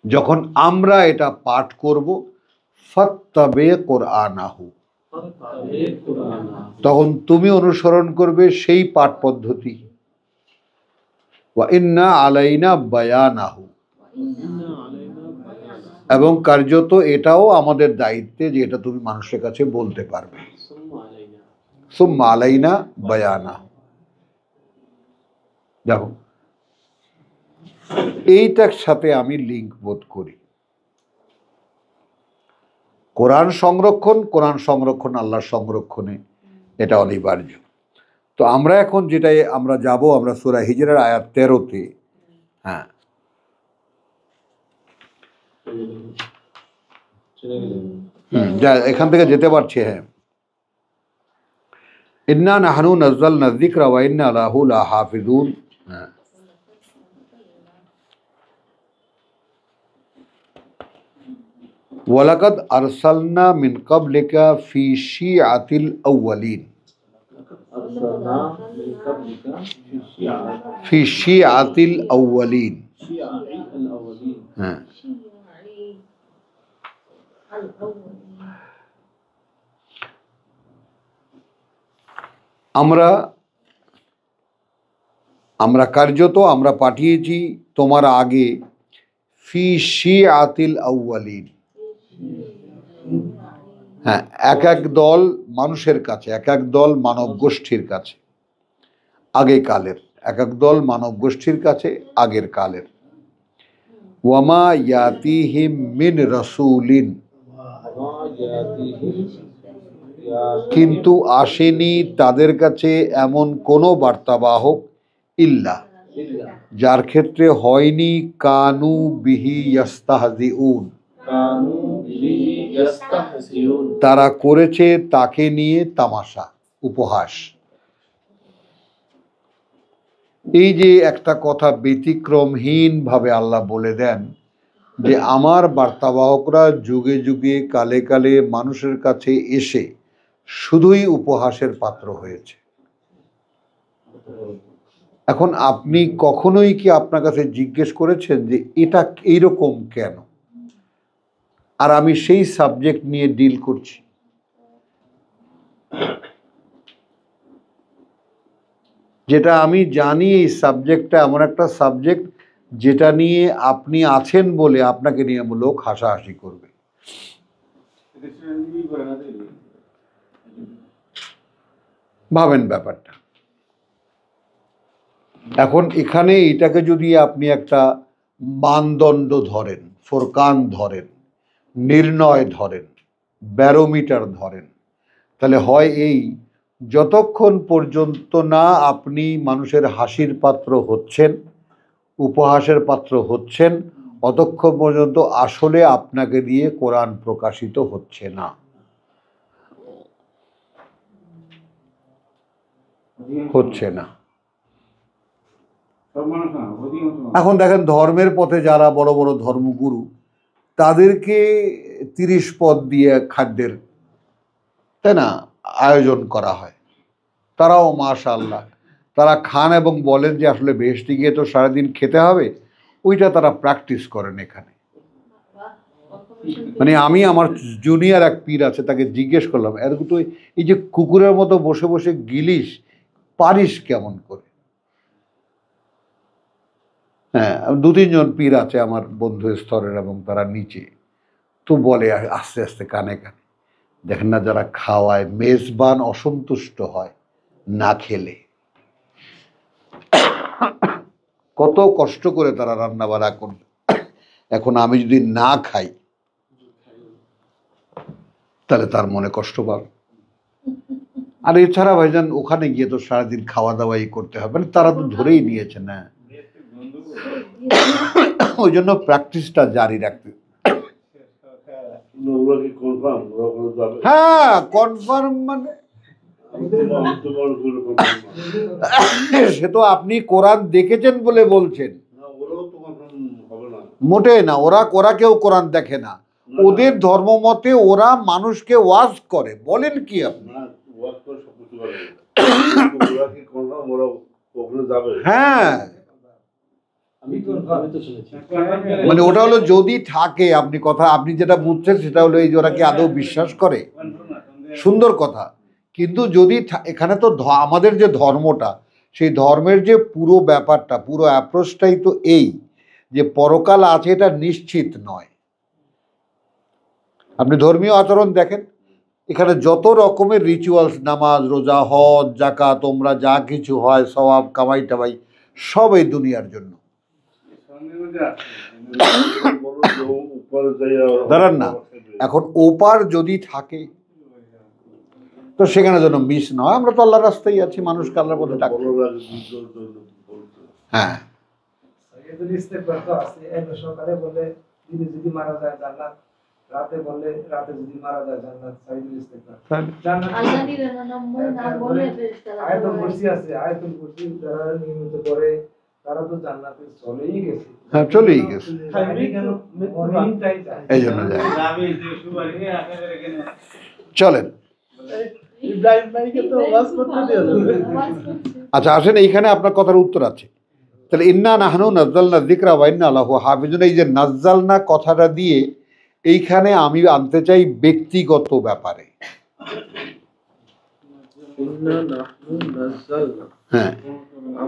যখন আমরা এটা পাঠ করব, ফাত্তাবে কোরআনাহু, তখন তুমি অনুসরণ করবে সেই পাঠ পদ্ধতি। ওয়া ইন্না আলাইনা বায়ানাহু, এবং কার্যত এটাও আমাদের দায়িত্বে যে এটা তুমি মানুষের কাছে বলতে পারবে। সুম্মা আলাইনা বায়ানাহু। দেখো, এইটার সাথে আমি লিঙ্ক বোধ করি। কোরআন সংরক্ষণ আল্লাহর সংরক্ষণে এটা অনিবার্য। তো আমরা এখন যেটাই আমরা যাব, আমরা সূরা হিজরের আয়াত 13-তে, হ্যাঁ, যা এখান থেকে যেতে পারছে, হ্যাঁ, ইন্না নাহনু নাজ্জালনা যিকরা ওয়া ইন্না লাহু লাহাফিজুন। হ্যাঁ, ওয়ালাকাদ আরসালনা মিন ক্বাবলিকা ফি শিআতিল আউয়ালিন, ফি শিআতিল আউয়ালিন, হ্যাঁ, আমরা আমরা কার্যত আমরা পাঠিয়েছি তোমার আগে ফি শিআতিল আউয়ালিন, হ্যাঁ, এক এক দল মানুষের কাছে, এক এক দল মানব গোষ্ঠীর কাছে, আগে কালের এক এক দল মানব গোষ্ঠীর কাছে আগের কালের। ওয়ামা ইয়াতিহিম মিন রাসূলিন, কিন্তু আসেনি তাদের কাছে এমন কোনো বার্তাবাহক ইল্লা, যার ক্ষেত্রে হয়নি কানু বিহি ইয়াস্তাহজিউন, তারা করেছে তাকে নিয়ে তামাশা, উপহাস। এই যে একটা কথা ব্যতিক্রমহীন ভাবে আল্লাহ বলে দেন যে আমার বার্তাবাহকরা যুগে যুগে কালে কালে মানুষের কাছে এসে শুধুই উপহাসের পাত্র হয়েছে। এখন আপনি কখনোই কি আপনার কাছে জিজ্ঞেস করেছেন যে এটা এইরকম কেন? আর আমি সেই সাবজেক্ট নিয়ে ডিল করছি। যেটা আমি জানি এই সাবজেক্টটা এমন একটা সাবজেক্ট যেটা নিয়ে আপনি আছেন বলে আপনাকে নিয়ে লোক হাসাহাসি করবে। ভাবেন ব্যাপারটা। এখন এখানে এটাকে যদি আপনি একটা মানদণ্ড ধরেন, ফোরকান ধরেন, নির্ণয় ধরেন, ব্যারোমিটার ধরেন, তাহলে হয় এই, যতক্ষণ পর্যন্ত না আপনি মানুষের হাসির পাত্র হচ্ছেন, উপহাসের পাত্র হচ্ছেন, অতক্ষণ পর্যন্ত আসলে আপনাকে দিয়ে কোরআন প্রকাশিত হচ্ছে না। হচ্ছে না। এখন দেখেন ধর্মের পথে যারা বড় বড় ধর্মগুরু, তাদেরকে 30 পদ দিয়ে খাদ্যের, তাই না, আয়োজন করা হয়। তারাও মাশাআল্লাহ তারা খান এবং বলেন যে আসলে বেহেশতে গিয়ে তো সারাদিন খেতে হবে, ওইটা তারা প্র্যাকটিস করেন এখানে। মানে আমি আমার জুনিয়র এক পীর আছে, তাকে জিজ্ঞেস করলাম, এরকম তো এই যে কুকুরের মতো বসে বসে গিলিস, পারিস কেমন করে? হ্যাঁ, 2-3 জন পীর আছে আমার বন্ধু স্তরের এবং তারা নিচে, তো বলে আস্তে আস্তে কানে কানে, দেখেন না যারা খাওয়ায় মেজবান অসন্তুষ্ট হয় না খেলে, কত কষ্ট করে তারা রান্না বাড়া করবে। এখন আমি যদি না খাই তাহলে তার মনে কষ্ট পাবে। আর এছাড়া ভাইজান ওখানে গিয়ে তো সারাদিন খাওয়া দাওয়াই করতে হবে, মানে তারা তো ধরেই নিয়েছে না, ওই জন্য প্র্যাকটিসটা জারি রাখতে। হ্যাঁ, কনফার্ম মানে সে তো আপনি কোরআন দেখেছেন বলে বলছেন, মোটে না। ওরা কেউ কোরআন দেখে না, ওদের ধর্ম মতে ওরা মানুষকে ওয়াজ করে। বলেন কি আপনি? হ্যাঁ, মানে ওটা হলো যদি থাকে, আপনি কথা আপনি যেটা বুঝছেন সেটা হলো এই যে ওরা কি আদৌ বিশ্বাস করে, সুন্দর কথা। কিন্তু যদি এখানে তো আমাদের যে ধর্মটা, সেই ধর্মের যে পুরো ব্যাপারটা, পুরো অ্যাপ্রোচটাই তো এই যে পরকাল আছে এটা নিশ্চিত নয়। আপনি ধর্মীয় আচরণ দেখেন, এখানে যত রকমের রিচুয়ালস, নামাজ, রোজা, হজ, যাকাত, তোমরা যা কিছু হয়, সওয়াব কামাই টামাই, সব এই দুনিয়ার জন্য। দাঁড়ান না, এখন ওপার যদি থাকে তো সেখানে যেন মিস না হয়। আমরা তো আল্লাহর রাস্তায় আছি, মানুষকে আল্লাহর পথে ডাকি। হ্যাঁ, সকালে বলে দিনে যদি মারা যায় জান্নাত, রাতে বললে রাতে যদি মারা যায় জান্নাত। সাইদুল ইস্তেগফার জান্নাত আল্লাহর বলে আয়াতুল কুরসি আছে, আয়াতুল কুরসি যারা নিয়মিত করে তারা তো জান্নাতে চলেই গেছে। হ্যাঁ, চলেই গেছে, এই জন্য যায়। চলেন, আচ্ছা আসেন, এইখানে আপনার কথার উত্তর আছে। তাহলে ইন্না নাহনু নাজ্জালনা যিকরা ওয়া ইন্না লাহু হাফিজুন, এই যে নাজ্জালনা কথাটা দিয়ে এইখানে আমি আনতে চাই ব্যক্তিগত ব্যাপারে। হ্যাঁ,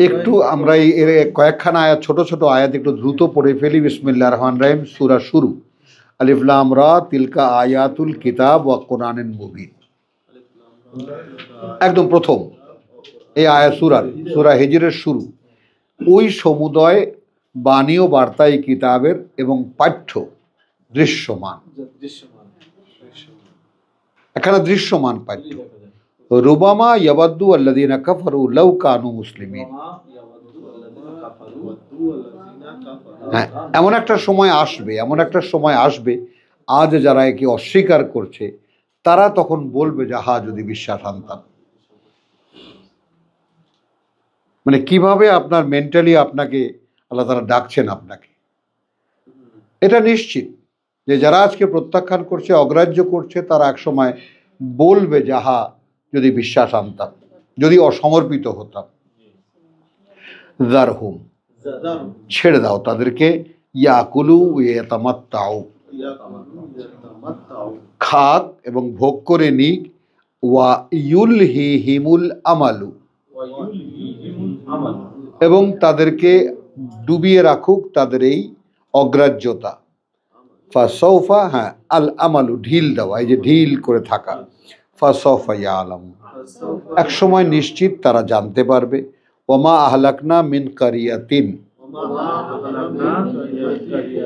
একটু আমরা এর কয়েকখানা আয়াত, ছোট ছোট আয়াত একটু দ্রুত পড়ে ফেলি। বিসমিল্লাহির রহমানির রহিম, সূরা শুরু। আলিফ লাম রা তিলকা আয়াতুল কিতাব ওয়া কুরআনিন মুবিন। একদম প্রথম এই আয়াত সূরা হিজরের শুরু। ওই সমুদয় বাণী ও বার্তা এই কিতাবের এবং পাঠ্য দৃশ্যমান, এখানে দৃশ্যমান পাঠ্য। রুবামা ইয়াবাদ্দু আল্লাযীনা কাফারু লাউ কানু মুসলিমিন। হ্যাঁ, এমন একটা সময় আসবে আজ যারা একে অস্বীকার করছে তারা তখন বলবে যে হা যদি বিশ্বাস আনতাম। মানে কিভাবে আপনার মেন্টালি আপনাকে আল্লাহ তাআলা ডাকছেন আপনাকে, এটা নিশ্চিত যে যারা আজকে প্রত্যাখ্যান করছে, অগ্রাহ্য করছে, তারা এক সময় বলবে যে হা যদি বিশ্বাস আনতাম, যদি অসমর্পিত হতাম। যারহুম, ছেড়ে দাও তাদেরকে, ইয়াকুলু ইয়াতামাত্তাউ, খাক এবং ভোগ করে নিক, ওয়া ইউলহিহিমুল আমালু, এবং তাদেরকে ডুবিয়ে রাখুক তাদের এই অগ্রাহ্যতা। ফাসৌফা, হ্যাঁ, আল আমালু ঢিল দেওয়া, এই যে ঢিল করে থাকা। ফাসৌফা ইয়ালামু, এক সময় নিশ্চিত তারা জানতে পারবে। ওমা আহলাকনা মিন কারিয়াতিন,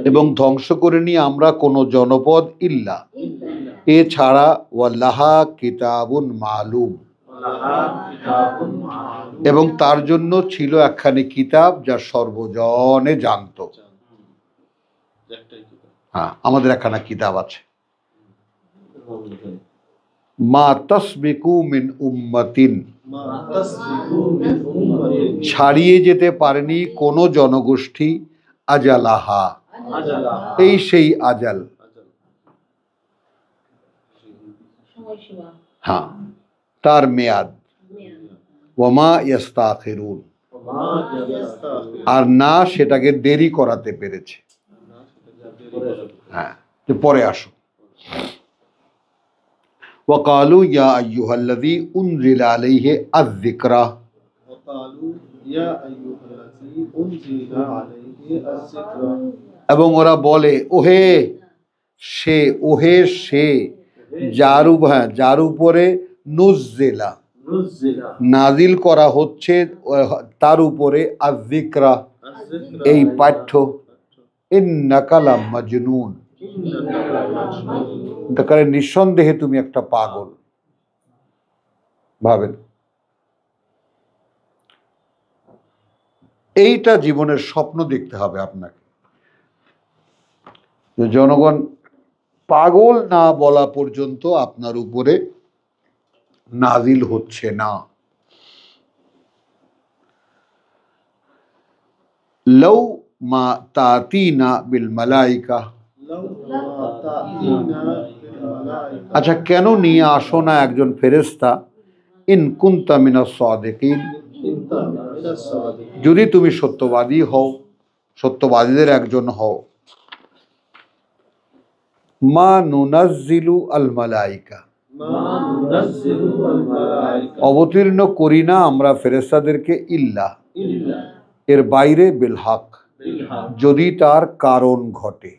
এবং ধ্বংস করে নিয়ে আমরা কোনো জনপদ ইল্লা, এছাড়া ওয়াল্লাহা কিতাবুন মালুম, এবং তার জন্য ছিল একখানি কিতাব যা সর্বজনে জানত। হ্যাঁ, আমাদের একখানা কিতাব আছে। মা তাসবিকু মিন উম্মাতিন, ছাড়িয়ে যেতে পারেনি কোনো জনগোষ্ঠী আজালাহা, এই সেই আজাল, হ্যাঁ, তার মেয়াদ। ওয়ামা ইয়াস্তাখিরুন, আর না সেটাকে দেরি করাতে পেরেছে। হ্যাঁ, পরে আসো। ওয়াকালু ইয়া আইয়ুহাল্লাযী উনজিলা আলাইহি আয-যিকরা, এবং ওরা বলে ওহে সে যার উপরে নুজ্জিলা, নাজিল করা হচ্ছে, তার উপরে আয-যিকরা, এই পাঠ্য। ইন্নাকা লামাজনুন, তাহলে নিঃসন্দেহে তুমি একটা পাগল। ভাবেন, এইটা জীবনের স্বপ্ন দেখতে হবে আপনাকে। জনগণ পাগল না বলা পর্যন্ত আপনার উপরে নাজিল হচ্ছে না। লাউ মা তাতিনা বিল মালাইকা, আচ্ছা কেন নিয়ে আসো না একজন ফেরেশতা? ইন কুনতা মিনাস সাদিকিন, যদি তুমি সত্যবাদী হও, সত্যবাদীদের একজন হও। মা নুনাজ্জিলু আল মালাইকা, অবতীর্ণ করি না আমরা ফেরেশতাদেরকে ইল্লা, এর বাইরে বিল হক, যদি তার কারণ ঘটে।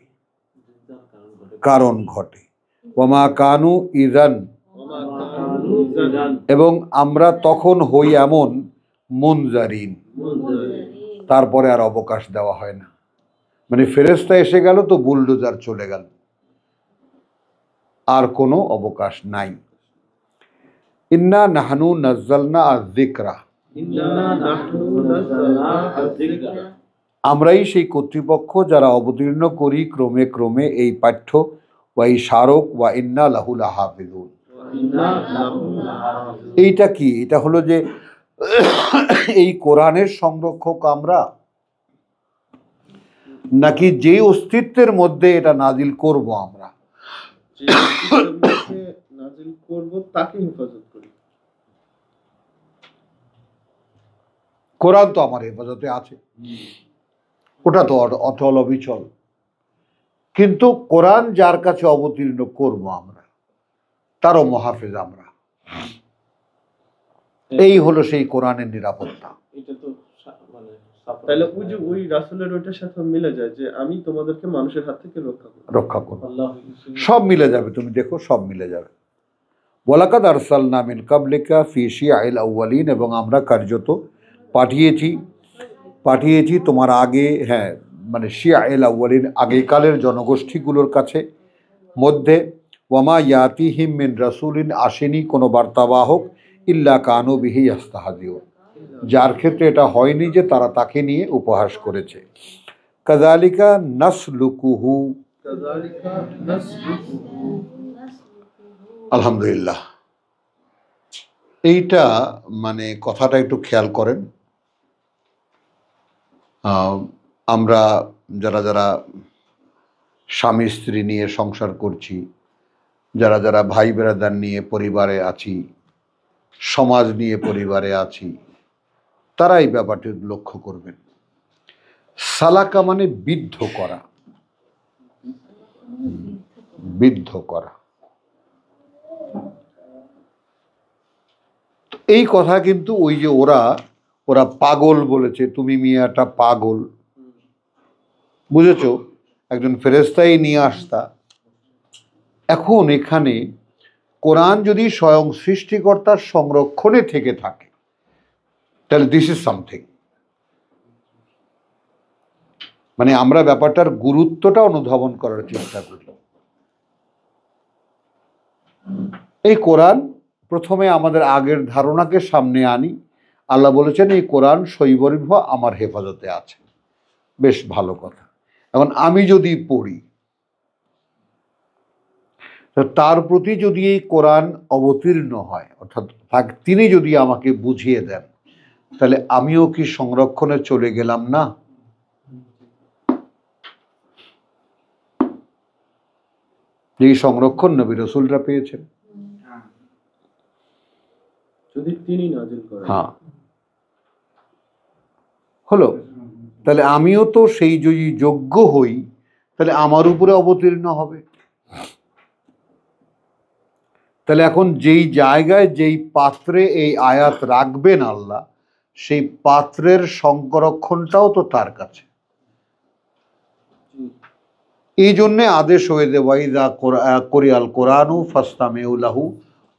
ওয়ামা কানু ইযান, এবং আমরা তখন হই এমন মুনজারিন, তারপরে আর অবকাশ দেওয়া হয় না। মানে ফেরেশতা এসে গেল তো বুলডোজার চলে গেল, আর কোনো অবকাশ নাই। ইন্না নাহনু নাজ্জালনা আয-যিকরা, আমরাই সেই কর্তৃপক্ষ যারা অবতীর্ণ করি ক্রমে ক্রমে এই পাঠ্য। ওয়া ইশারক ওয়া ইন্না লাহু লাহাফিজুন, এইটা কি? এটা হলো যে এই কোরআনের সংরক্ষক আমরা, নাকি যে অস্তিত্বের মধ্যে এটা নাজিল করব আমরা, নাজিল করব তাকে হেফাজত করি। কোরআন তো আমার হেফাজতে আছে, ওটা তো অটল অবিচল। কিন্তু কোরআন যার কাছে অবতীর্ণ করব আমরা, তারও মহাফেজ আমরা। এই হলো সেই কোরআনের নিরাপত্তা। এটা তো তাহলে ওই যে ওই রাসূলের ওইটার সাথে মিলে যায় যে আমি তোমাদেরকে মানুষের হাত থেকে রক্ষা করব। সব মিলে যাবে, তুমি দেখো সব মিলে যাবে। ওয়ালাকাদ আরসালনা মিন কাবলিকা ফি শিয়াইল আউয়ালিন, এবং আমরা কার্যত পাঠিয়েছি তোমার আগে, হ্যাঁ মানে শিয়াইল আউয়ালিন আগেকালের জনগোষ্ঠীগুলোর কাছে মধ্যে, ওয়ামা ইয়াতিহিম মিন রাসূলিন, আসেনি কোনো বার্তাবাহক, ইল্লা কানু বিহি ইস্তাহজিউন, যার ক্ষেত্রে এটা হয়নি যে তারা তাকে নিয়ে উপহাস করেছে। কাযালিকা নাসলুকুহু, আলহামদুলিল্লাহ। এইটা মানে কথাটা একটু খেয়াল করেন। আমরা যারা যারা স্বামী স্ত্রী নিয়ে সংসার করছি, যারা যারা ভাই বেরাদার নিয়ে পরিবারে আছি, সমাজ নিয়ে পরিবারে আছি, তারা এই ব্যাপারটি লক্ষ্য করবেন। সালাকা মানে বিদ্ধ করা, বিদ্ধ করা। এই কথা কিন্তু ওই যে ওরা পাগল বলেছে, তুমি মিয়াটা পাগল, বুঝেছো, একজন ফেরেশতাই নিয়ে আসতা। এখন এখানে কোরআন যদি স্বয়ং সৃষ্টিকর্তার সংরক্ষণে থেকে থাকে, তাহলে দিস ইজ সামথিং। মানে আমরা ব্যাপারটার গুরুত্বটা অনুধাবন করার চেষ্টা করি। এই কোরআন প্রথমে আমাদের আগের ধারণাকে সামনে আনি। আল্লাহ বলেছেন এই কোরআন শৈবরিভ আমার হেফাজতে আছে, বেশ ভালো কথা। এখন আমি যদি পড়ি, তার প্রতি যদি এই কোরআন অবতীর্ণ হয়, অর্থাৎ তিনি যদি আমাকে বুঝিয়ে দেন, তাহলে আমিও কি সংরক্ষণে চলে গেলাম না? এই সংরক্ষণ নবী রাসূলরা পেয়েছেন, যদি তিনি নাযিল করেন। হ্যাঁ, হলো। তাহলে আমিও তো সেই যদি যোগ্য হই, তাহলে আমার উপরে অবতীর্ণ হবে। তাহলে এখন যেই জায়গায় যেই পাত্রে এই আয়াত রাখবেন আল্লাহ, সেই পাত্রের সংরক্ষণটাও তো তার কাছে। এই জন্যে আদেশ হয়ে দে ওয়াইদা কোরিয়াল কোরআনু ফাস্তামিউ লাহু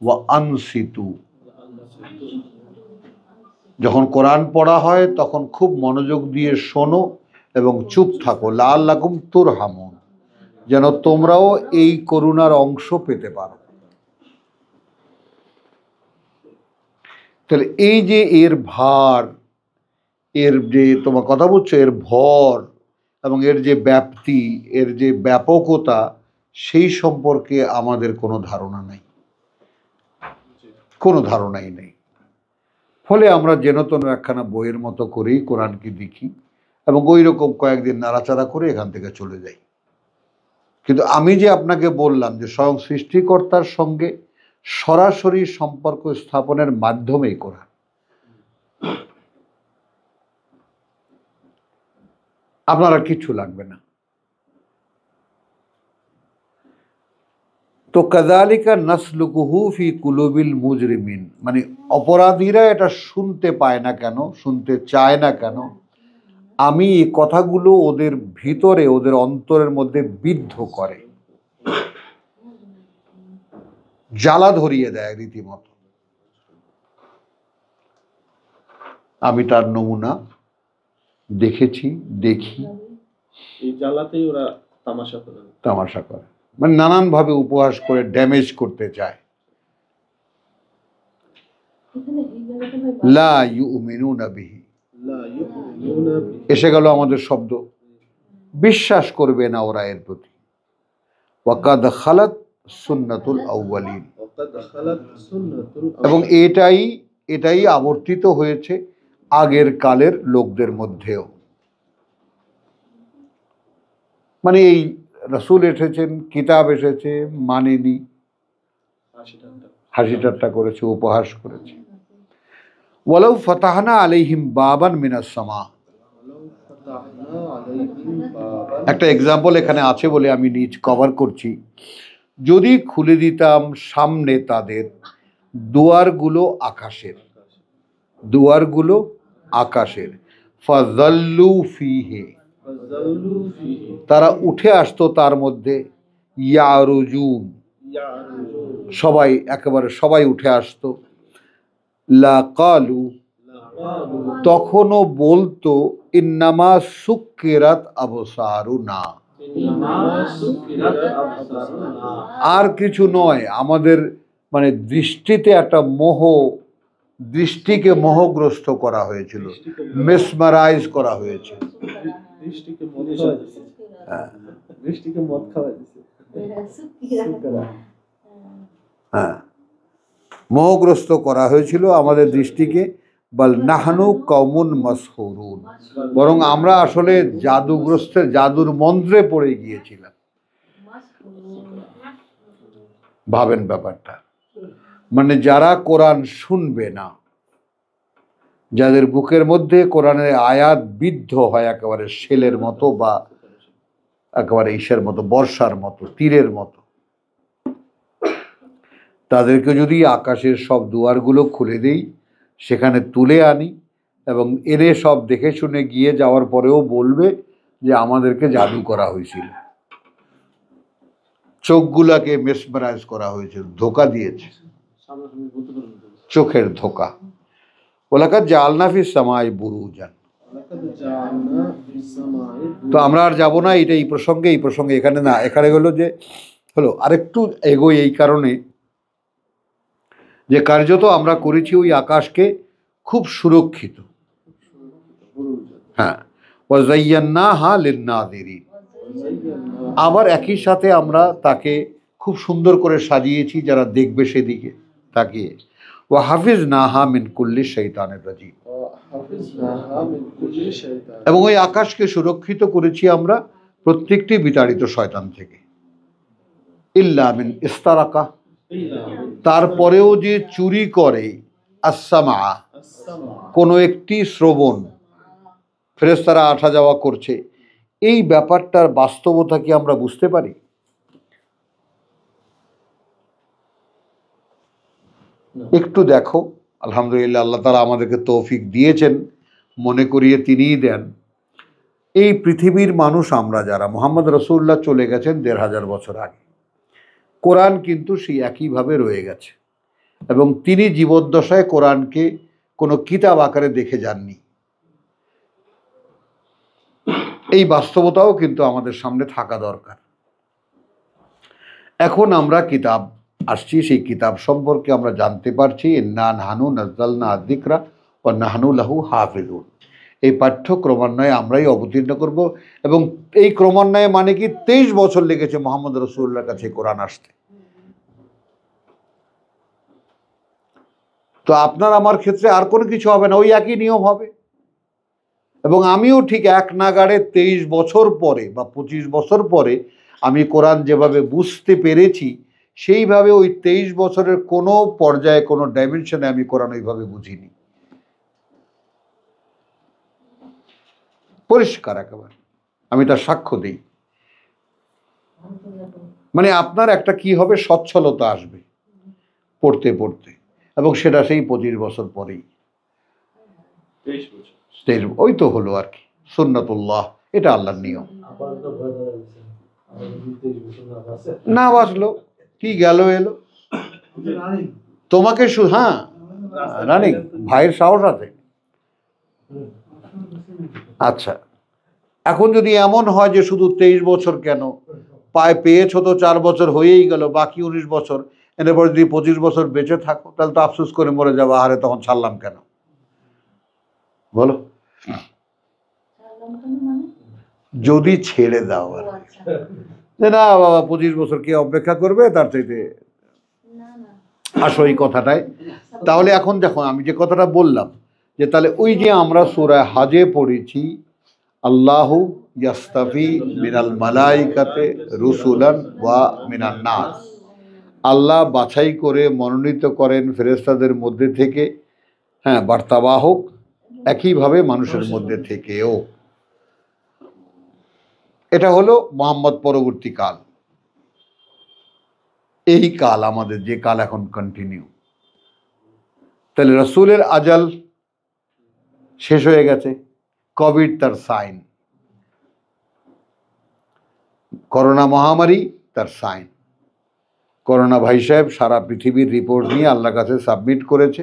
ওয়া আনসিতু, যখন কোরআন পড়া হয় তখন খুব মনোযোগ দিয়ে শোনো এবং চুপ থাকো, লাআল্লাকুম তুরহামুন, যেন তোমরাও এই করুণার অংশ পেতে পারো। তাহলে এই যে এর ভার, এর যে তোমার কথা বলছো, এর ভর এবং এর যে ব্যাপ্তি, এর যে ব্যাপকতা, সেই সম্পর্কে আমাদের কোনো ধারণা নেই, কোনো ধারণাই নেই। ফলে আমরা যেন তেন একখানা বইয়ের মতো করেই কোরআনকে দেখি এবং ওই রকম কয়েকদিন নাড়াচাড়া করে এখান থেকে চলে যাই। কিন্তু আমি যে আপনাকে বললাম যে স্বয়ং সৃষ্টিকর্তার সঙ্গে সরাসরি সম্পর্ক স্থাপনের মাধ্যমেই কোরআন, আপনার আর কিচ্ছু লাগবে না। তো কাযালিকা নাসলুকুহু ফি কুলুবিল মুজরিমিন, মানে অপরাধীরা এটা শুনতে পায় না কেন, শুনতে চায় না কেন, আমি এই কথাগুলো ওদের ভিতরে, ওদের অন্তরের মধ্যে বিদ্ধ করে, জ্বালা ধরিয়ে দেয় রীতিমতো। আমি তার নমুনা দেখেছি, দেখি। এই জ্বালাতেই ওরা তামাশা করে, মানে নানানভাবে উপহাস করে ড্যামেজ করতে চায়। লা ইউমিনুনা বিহি, এসে গেল আমাদের শব্দ, বিশ্বাস করবে না ওরা এর প্রতি। ওয়াকাদ খালাত সুন্নাতুল আউয়ালিন, এবং এটাই আবর্তিত হয়েছে আগের কালের লোকদের মধ্যেও। মানে এই রাসূল এসেছেন, কিতাব এসেছে, মানেনি, হাসি ঠাট্টা করেছে, উপহাস করেছে। ওয়ালাউ ফাতাহনা আলাইহিম বাবান মিনাস সামা, একটা এক্সাম্পল এখানে আছে বলে আমি নিজ কভার করছি। যদি খুলে দিতাম সামনে তাদের দুয়ারগুলো আকাশের, দুয়ারগুলো আকাশের। ফাযাল্লু ফীহি, ফাযাল্লু ফীহি, তারা উঠে আসতো তার মধ্যে। ইয়ারুজুন, ইয়ারজুন, সবাই একেবারে সবাই উঠে আসতো। লাকালু, লাকালু, তখনও বলতো ইন্নামা সুক্কিরাত আবসারুনা, ইন্নামা সুকিরাত আবসারুনা, আর কিছু নয়, আমাদের মানে দৃষ্টিতে একটা দৃষ্টিকে মোহগ্রস্ত করা হয়েছিল, মেসমারাইজ করা হয়েছে। দৃষ্টিকে মদ খাওয়া দিছে, দৃষ্টিকে মদ খাওয়া দিছে। হ্যাঁ, মোহগ্রস্ত করা হয়েছিল আমাদের দৃষ্টিকে। বল নাহনু কওমুন মাসহুরুন, বরং আমরা আসলে জাদুর মন্ত্রে পড়ে গিয়েছিলাম। ভাবেন ব্যাপারটা, মানে যারা কোরআন শুনবে না, যাদের বুকের মধ্যে কোরআনের আয়াত বিদ্ধ হয় একেবারে শেলের মতো বা একেবারে ঈশের মতো, বর্ষার মতো, তীরের মতো, তাদেরকে যদি আকাশের সব দুয়ারগুলো খুলে দেই, সেখানে তুলে আনি এবং এনে সব দেখে শুনে গিয়ে যাওয়ার পরেও বলবে যে আমাদেরকে জাদু করা হয়েছিল, চোখগুলাকে মেসমারাইজ করা হয়েছিল, ধোকা দিয়েছে, চোখের ধোকা। ওলাকাত জাআলনা ফিস সামাই বুরুজান, লাকাদ জাআলনা ফিস সামাই, তো আমরা আর যাব না এই প্রসঙ্গে এখানে না, এখানে হলো আরেকটু এগোই এই কারণে যে কার্যত আমরা করেছি ওই আকাশকে খুব সুরক্ষিত। হ্যাঁ, ওয়াযায়্যানাহা লিন-নাযিরিন, আবার একই সাথে আমরা তাকে খুব সুন্দর করে সাজিয়েছি যারা দেখবে সেদিকে তাকিয়ে। ওয়া হাফিজনাহা মিন কুল্লি শাইতানির রাজীম, হাফিজনাহা মিন কুল্লি শাইতান, এবং ওই আকাশকে সুরক্ষিত করেছি আমরা প্রত্যেকটি বিতাড়িত শয়তান থেকে। ইল্লা মিন ইস্তারাকা, তারপরেও যে চুরি করে, আসসামা, কোনো একটি শ্রবণ, ফেরেশতারা আসা যাওয়া করছে, এই ব্যাপারটার বাস্তবতা কি আমরা বুঝতে পারি? একটু দেখো, আলহামদুলিল্লাহ আল্লাহ তাআলা আমাদেরকে তৌফিক দিয়েছেন, মনে করিয়ে তিনিই দেন। এই পৃথিবীর মানুষ আমরা যারা, মুহাম্মদ রাসূলুল্লাহ চলে গেছেন ১৫০০ বছর আগে, কোরআন কিন্তু সেই একইভাবে রয়ে গেছে এবং তিনি জীবদ্দশায় কোরআনকে কোনো কিতাব আকারে দেখে যাননি। এই বাস্তবতাও কিন্তু আমাদের সামনে থাকা দরকার। এখন আমরা কিতাব আসছি, সেই কিতাব সম্পর্কে আমরা জানতে পারছি। ইন্না নাহনু নাযালনা আয-যিকরা ওয়া নাহনু লাহু হাফিজুন, এই পাঠ্য ক্রমান্বয়ে আমরাই অবতীর্ণ করব। এবং এই ক্রমান্বয়ে মানে কি 23 বছর লেগেছে মুহাম্মদ রাসূলুল্লাহর কাছে কোরআন আসতে। তো আপনার আমার ক্ষেত্রে আর কোনো কিছু হবে না, ওই একই নিয়ম হবে। এবং আমিও ঠিক এক নাগাড়ে 23 বছর পরে বা 25 বছর পরে আমি কোরআন যেভাবে বুঝতে পেরেছি, সেইভাবে ওই 23 বছরের কোনো পর্যায়ে, কোনো ডাইমেনশনে আমি কোরআন ওইভাবে বুঝিনি। পরিষ্কার একেবারে, আমি তার সাক্ষ্য দিই। মানে আপনার একটা কি হবে, সচ্ছলতা আসবে পড়তে পড়তে, এবং সেটা সেই 25 বছর পরেই, 23 বছর, ওই তো হলো আর কি, সুন্নাতুল্লাহ, এটা আল্লাহর নিয়ম। না বাঁচলো কি গেল এলো তোমাকে হ্যাঁ রানিং ভাইয়ের সাহস আছে। আচ্ছা, এখন যদি এমন হয় যে শুধু 23 বছর কেন, পেয়েছো তো 4 বছর হয়েই গেল, বাকি 19 বছর, এরপর যদি 25 বছর বেঁচে থাকো তাহলে তো আফসোস করে মরে যাবো, আরে তখন ছাড়লাম কেন বলো? যদি ছেড়ে দাও আর যে না বাবা 25 বছর কে অপেক্ষা করবে, তার চাইতে আসো এই কথাটাই। তাহলে এখন দেখো আমি যে কথাটা বললাম, যে তাহলে ওই যে আমরা সূরা হাজে পড়েছি, আল্লাহু ইয়াস্তাফি মিনাল মালাইকাতে রুসুলান ওয়া মিনান নাস, আল্লাহ বাছাই করে মনোনীত করেন ফেরেশতাদের মধ্যে থেকে, হ্যাঁ, বার্তাবাহক, একইভাবে মানুষের মধ্যে থেকেও। এটা হলো মুহাম্মদ পরবর্তী কাল। এই কাল আমাদের যে কাল এখন কন্টিনিউ। তাহলে রসুলের আজাল শেষ হয়ে গেছে। কোভিড তার সাইন, করোনা মহামারী তার সাইন। করোনা ভাই সাহেব সারা পৃথিবীর রিপোর্ট নিয়ে আল্লাহর কাছে সাবমিট করেছে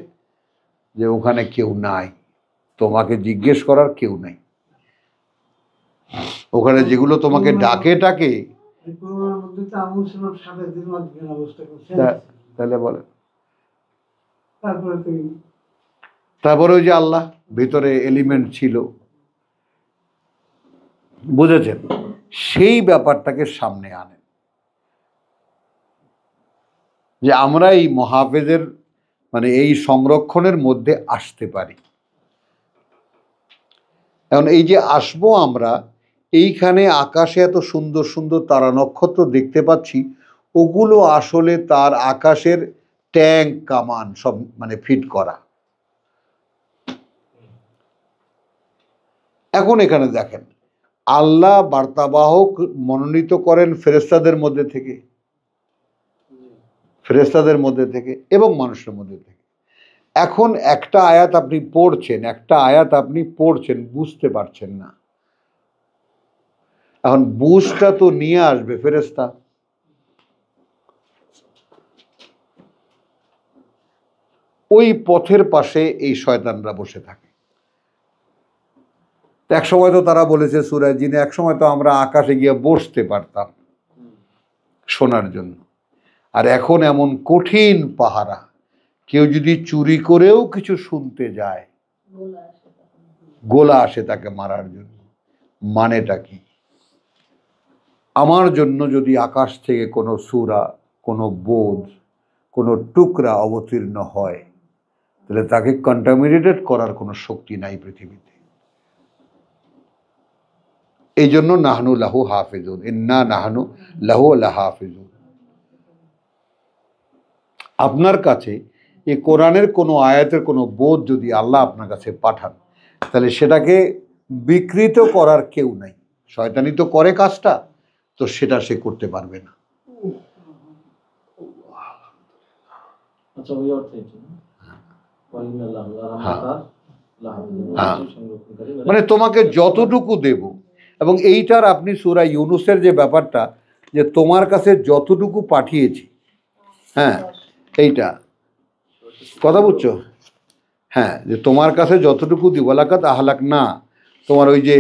যে ওখানে কেউ নাই, তোমাকে জিজ্ঞেস করার কেউ নাই। ওখানে যেগুলো তোমাকে ডাকে টাকে, তাহলে বলে তারপরে ওই যে আল্লাহ ভিতরে এলিমেন্ট ছিল, বুঝেছেন, সেই ব্যাপারটাকে সামনে আনেন যে আমরা এই মহাফেজের মানে এই সংরক্ষণের মধ্যে আসতে পারি। এখন এই যে আসবো আমরা, এইখানে আকাশে এত সুন্দর সুন্দর তারা নক্ষত্র দেখতে পাচ্ছি, ওগুলো আসলে তার আকাশের ট্যাঙ্ক কামান সব মানে ফিট করা। এখন এখানে দেখেন, আল্লাহ বার্তাবাহক মনোনীত করেন ফেরেশতাদের মধ্যে থেকে, ফেরেশতাদের মধ্যে থেকে এবং মানুষের মধ্যে থেকে। এখন একটা আয়াত আপনি পড়ছেন, বুঝতে পারছেন না। এখন বুঝটা তো নিয়ে আসবে ফেরেশতা। ওই পথের পাশে এই শয়তানরা বসে থাকে। এক সময় তো তারা বলেছে সূরা জিনে, এক সময় তো আমরা আকাশে গিয়ে বসতে পারতাম শোনার জন্য। আর এখন এমন কঠিন পাহারা, কেউ যদি চুরি করেও কিছু শুনতে যায়, গোলা আসে তাকে মারার জন্য। মানেটা কি? আমার জন্য যদি আকাশ থেকে কোনো সূরা, কোনো বোধ, কোনো টুকরা অবতীর্ণ হয়, তাহলে তাকে কন্টামিনেটেড করার কোনো শক্তি নাই পৃথিবীতে। এই জন্য নাহনু লাহু হাফিজুন, ইন্না নাহনু লাহু লাহাফিজুন। আপনার কাছে এই কোরআনের কোনো আয়াতের কোনো বোধ যদি আল্লাহ আপনার কাছে পাঠান, তাহলে সেটাকে বিকৃত করার কেউ নাই। শয়তানি তো করে কাজটা, তো সেটা সে করতে পারবে না। মানে তোমাকে যতটুকু দেব, এবং এইটার আপনি সূরা ইউনূসের যে ব্যাপারটা, যে তোমার কাছে যতটুকু পাঠিয়েছি, হ্যাঁ এইটা কথা বুঝছো, হ্যাঁ, যে তোমার কাছে যতটুকু দিব, লাকাত আহলাক না, তোমার ওই যে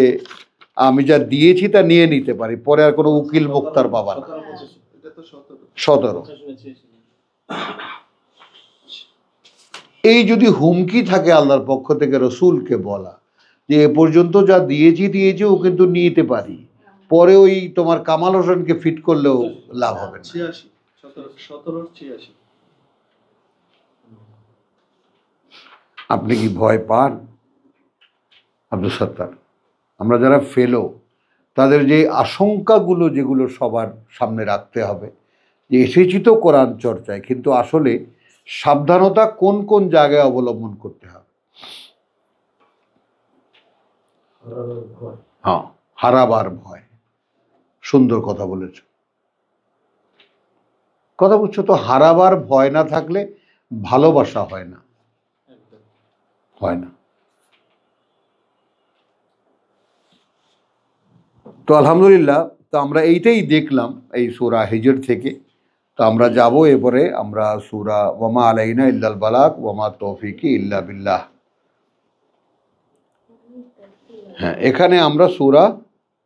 আমি যা দিয়েছি তা নিয়ে নিতে পারি, পরে আর কোনো উকিল মুক্তার পাবা না। 17। এই যদি হুমকি থাকে আল্লাহর পক্ষ থেকে রসুলকে বলা যে এ পর্যন্ত যা দিয়েছি ও কিন্তু নিতে পারি, পরে ওই তোমার কামাল হোসেনকে ফিট করলেও লাভ হবে না। 17 আপনি কি ভয় পান আব্দুল সত্তার? আমরা যারা ফেলো, তাদের যে আশঙ্কাগুলো যেগুলো সবার সামনে রাখতে হবে, যে এসেছি তো কোরআন চর্চায়, কিন্তু আসলে সাবধানতা কোন কোন জায়গায় অবলম্বন করতে হবে। হ্যাঁ, হারাবার ভয়। সুন্দর কথা বলেছ, কথা বুঝছো তো? হারাবার ভয় না থাকলে ভালোবাসা হয় না, হয় না। তো আলহামদুলিল্লাহ, তো আমরা এইটাই দেখলাম এই সূরা হিজর থেকে। তো আমরা যাব এরপরে আমরা সূরা ওয়ামা আলাইনা ইল্লাল বালাগ ওয়ামা তৌফিকি ইল্লা বিল্লাহ। হ্যাঁ, এখানে আমরা সূরা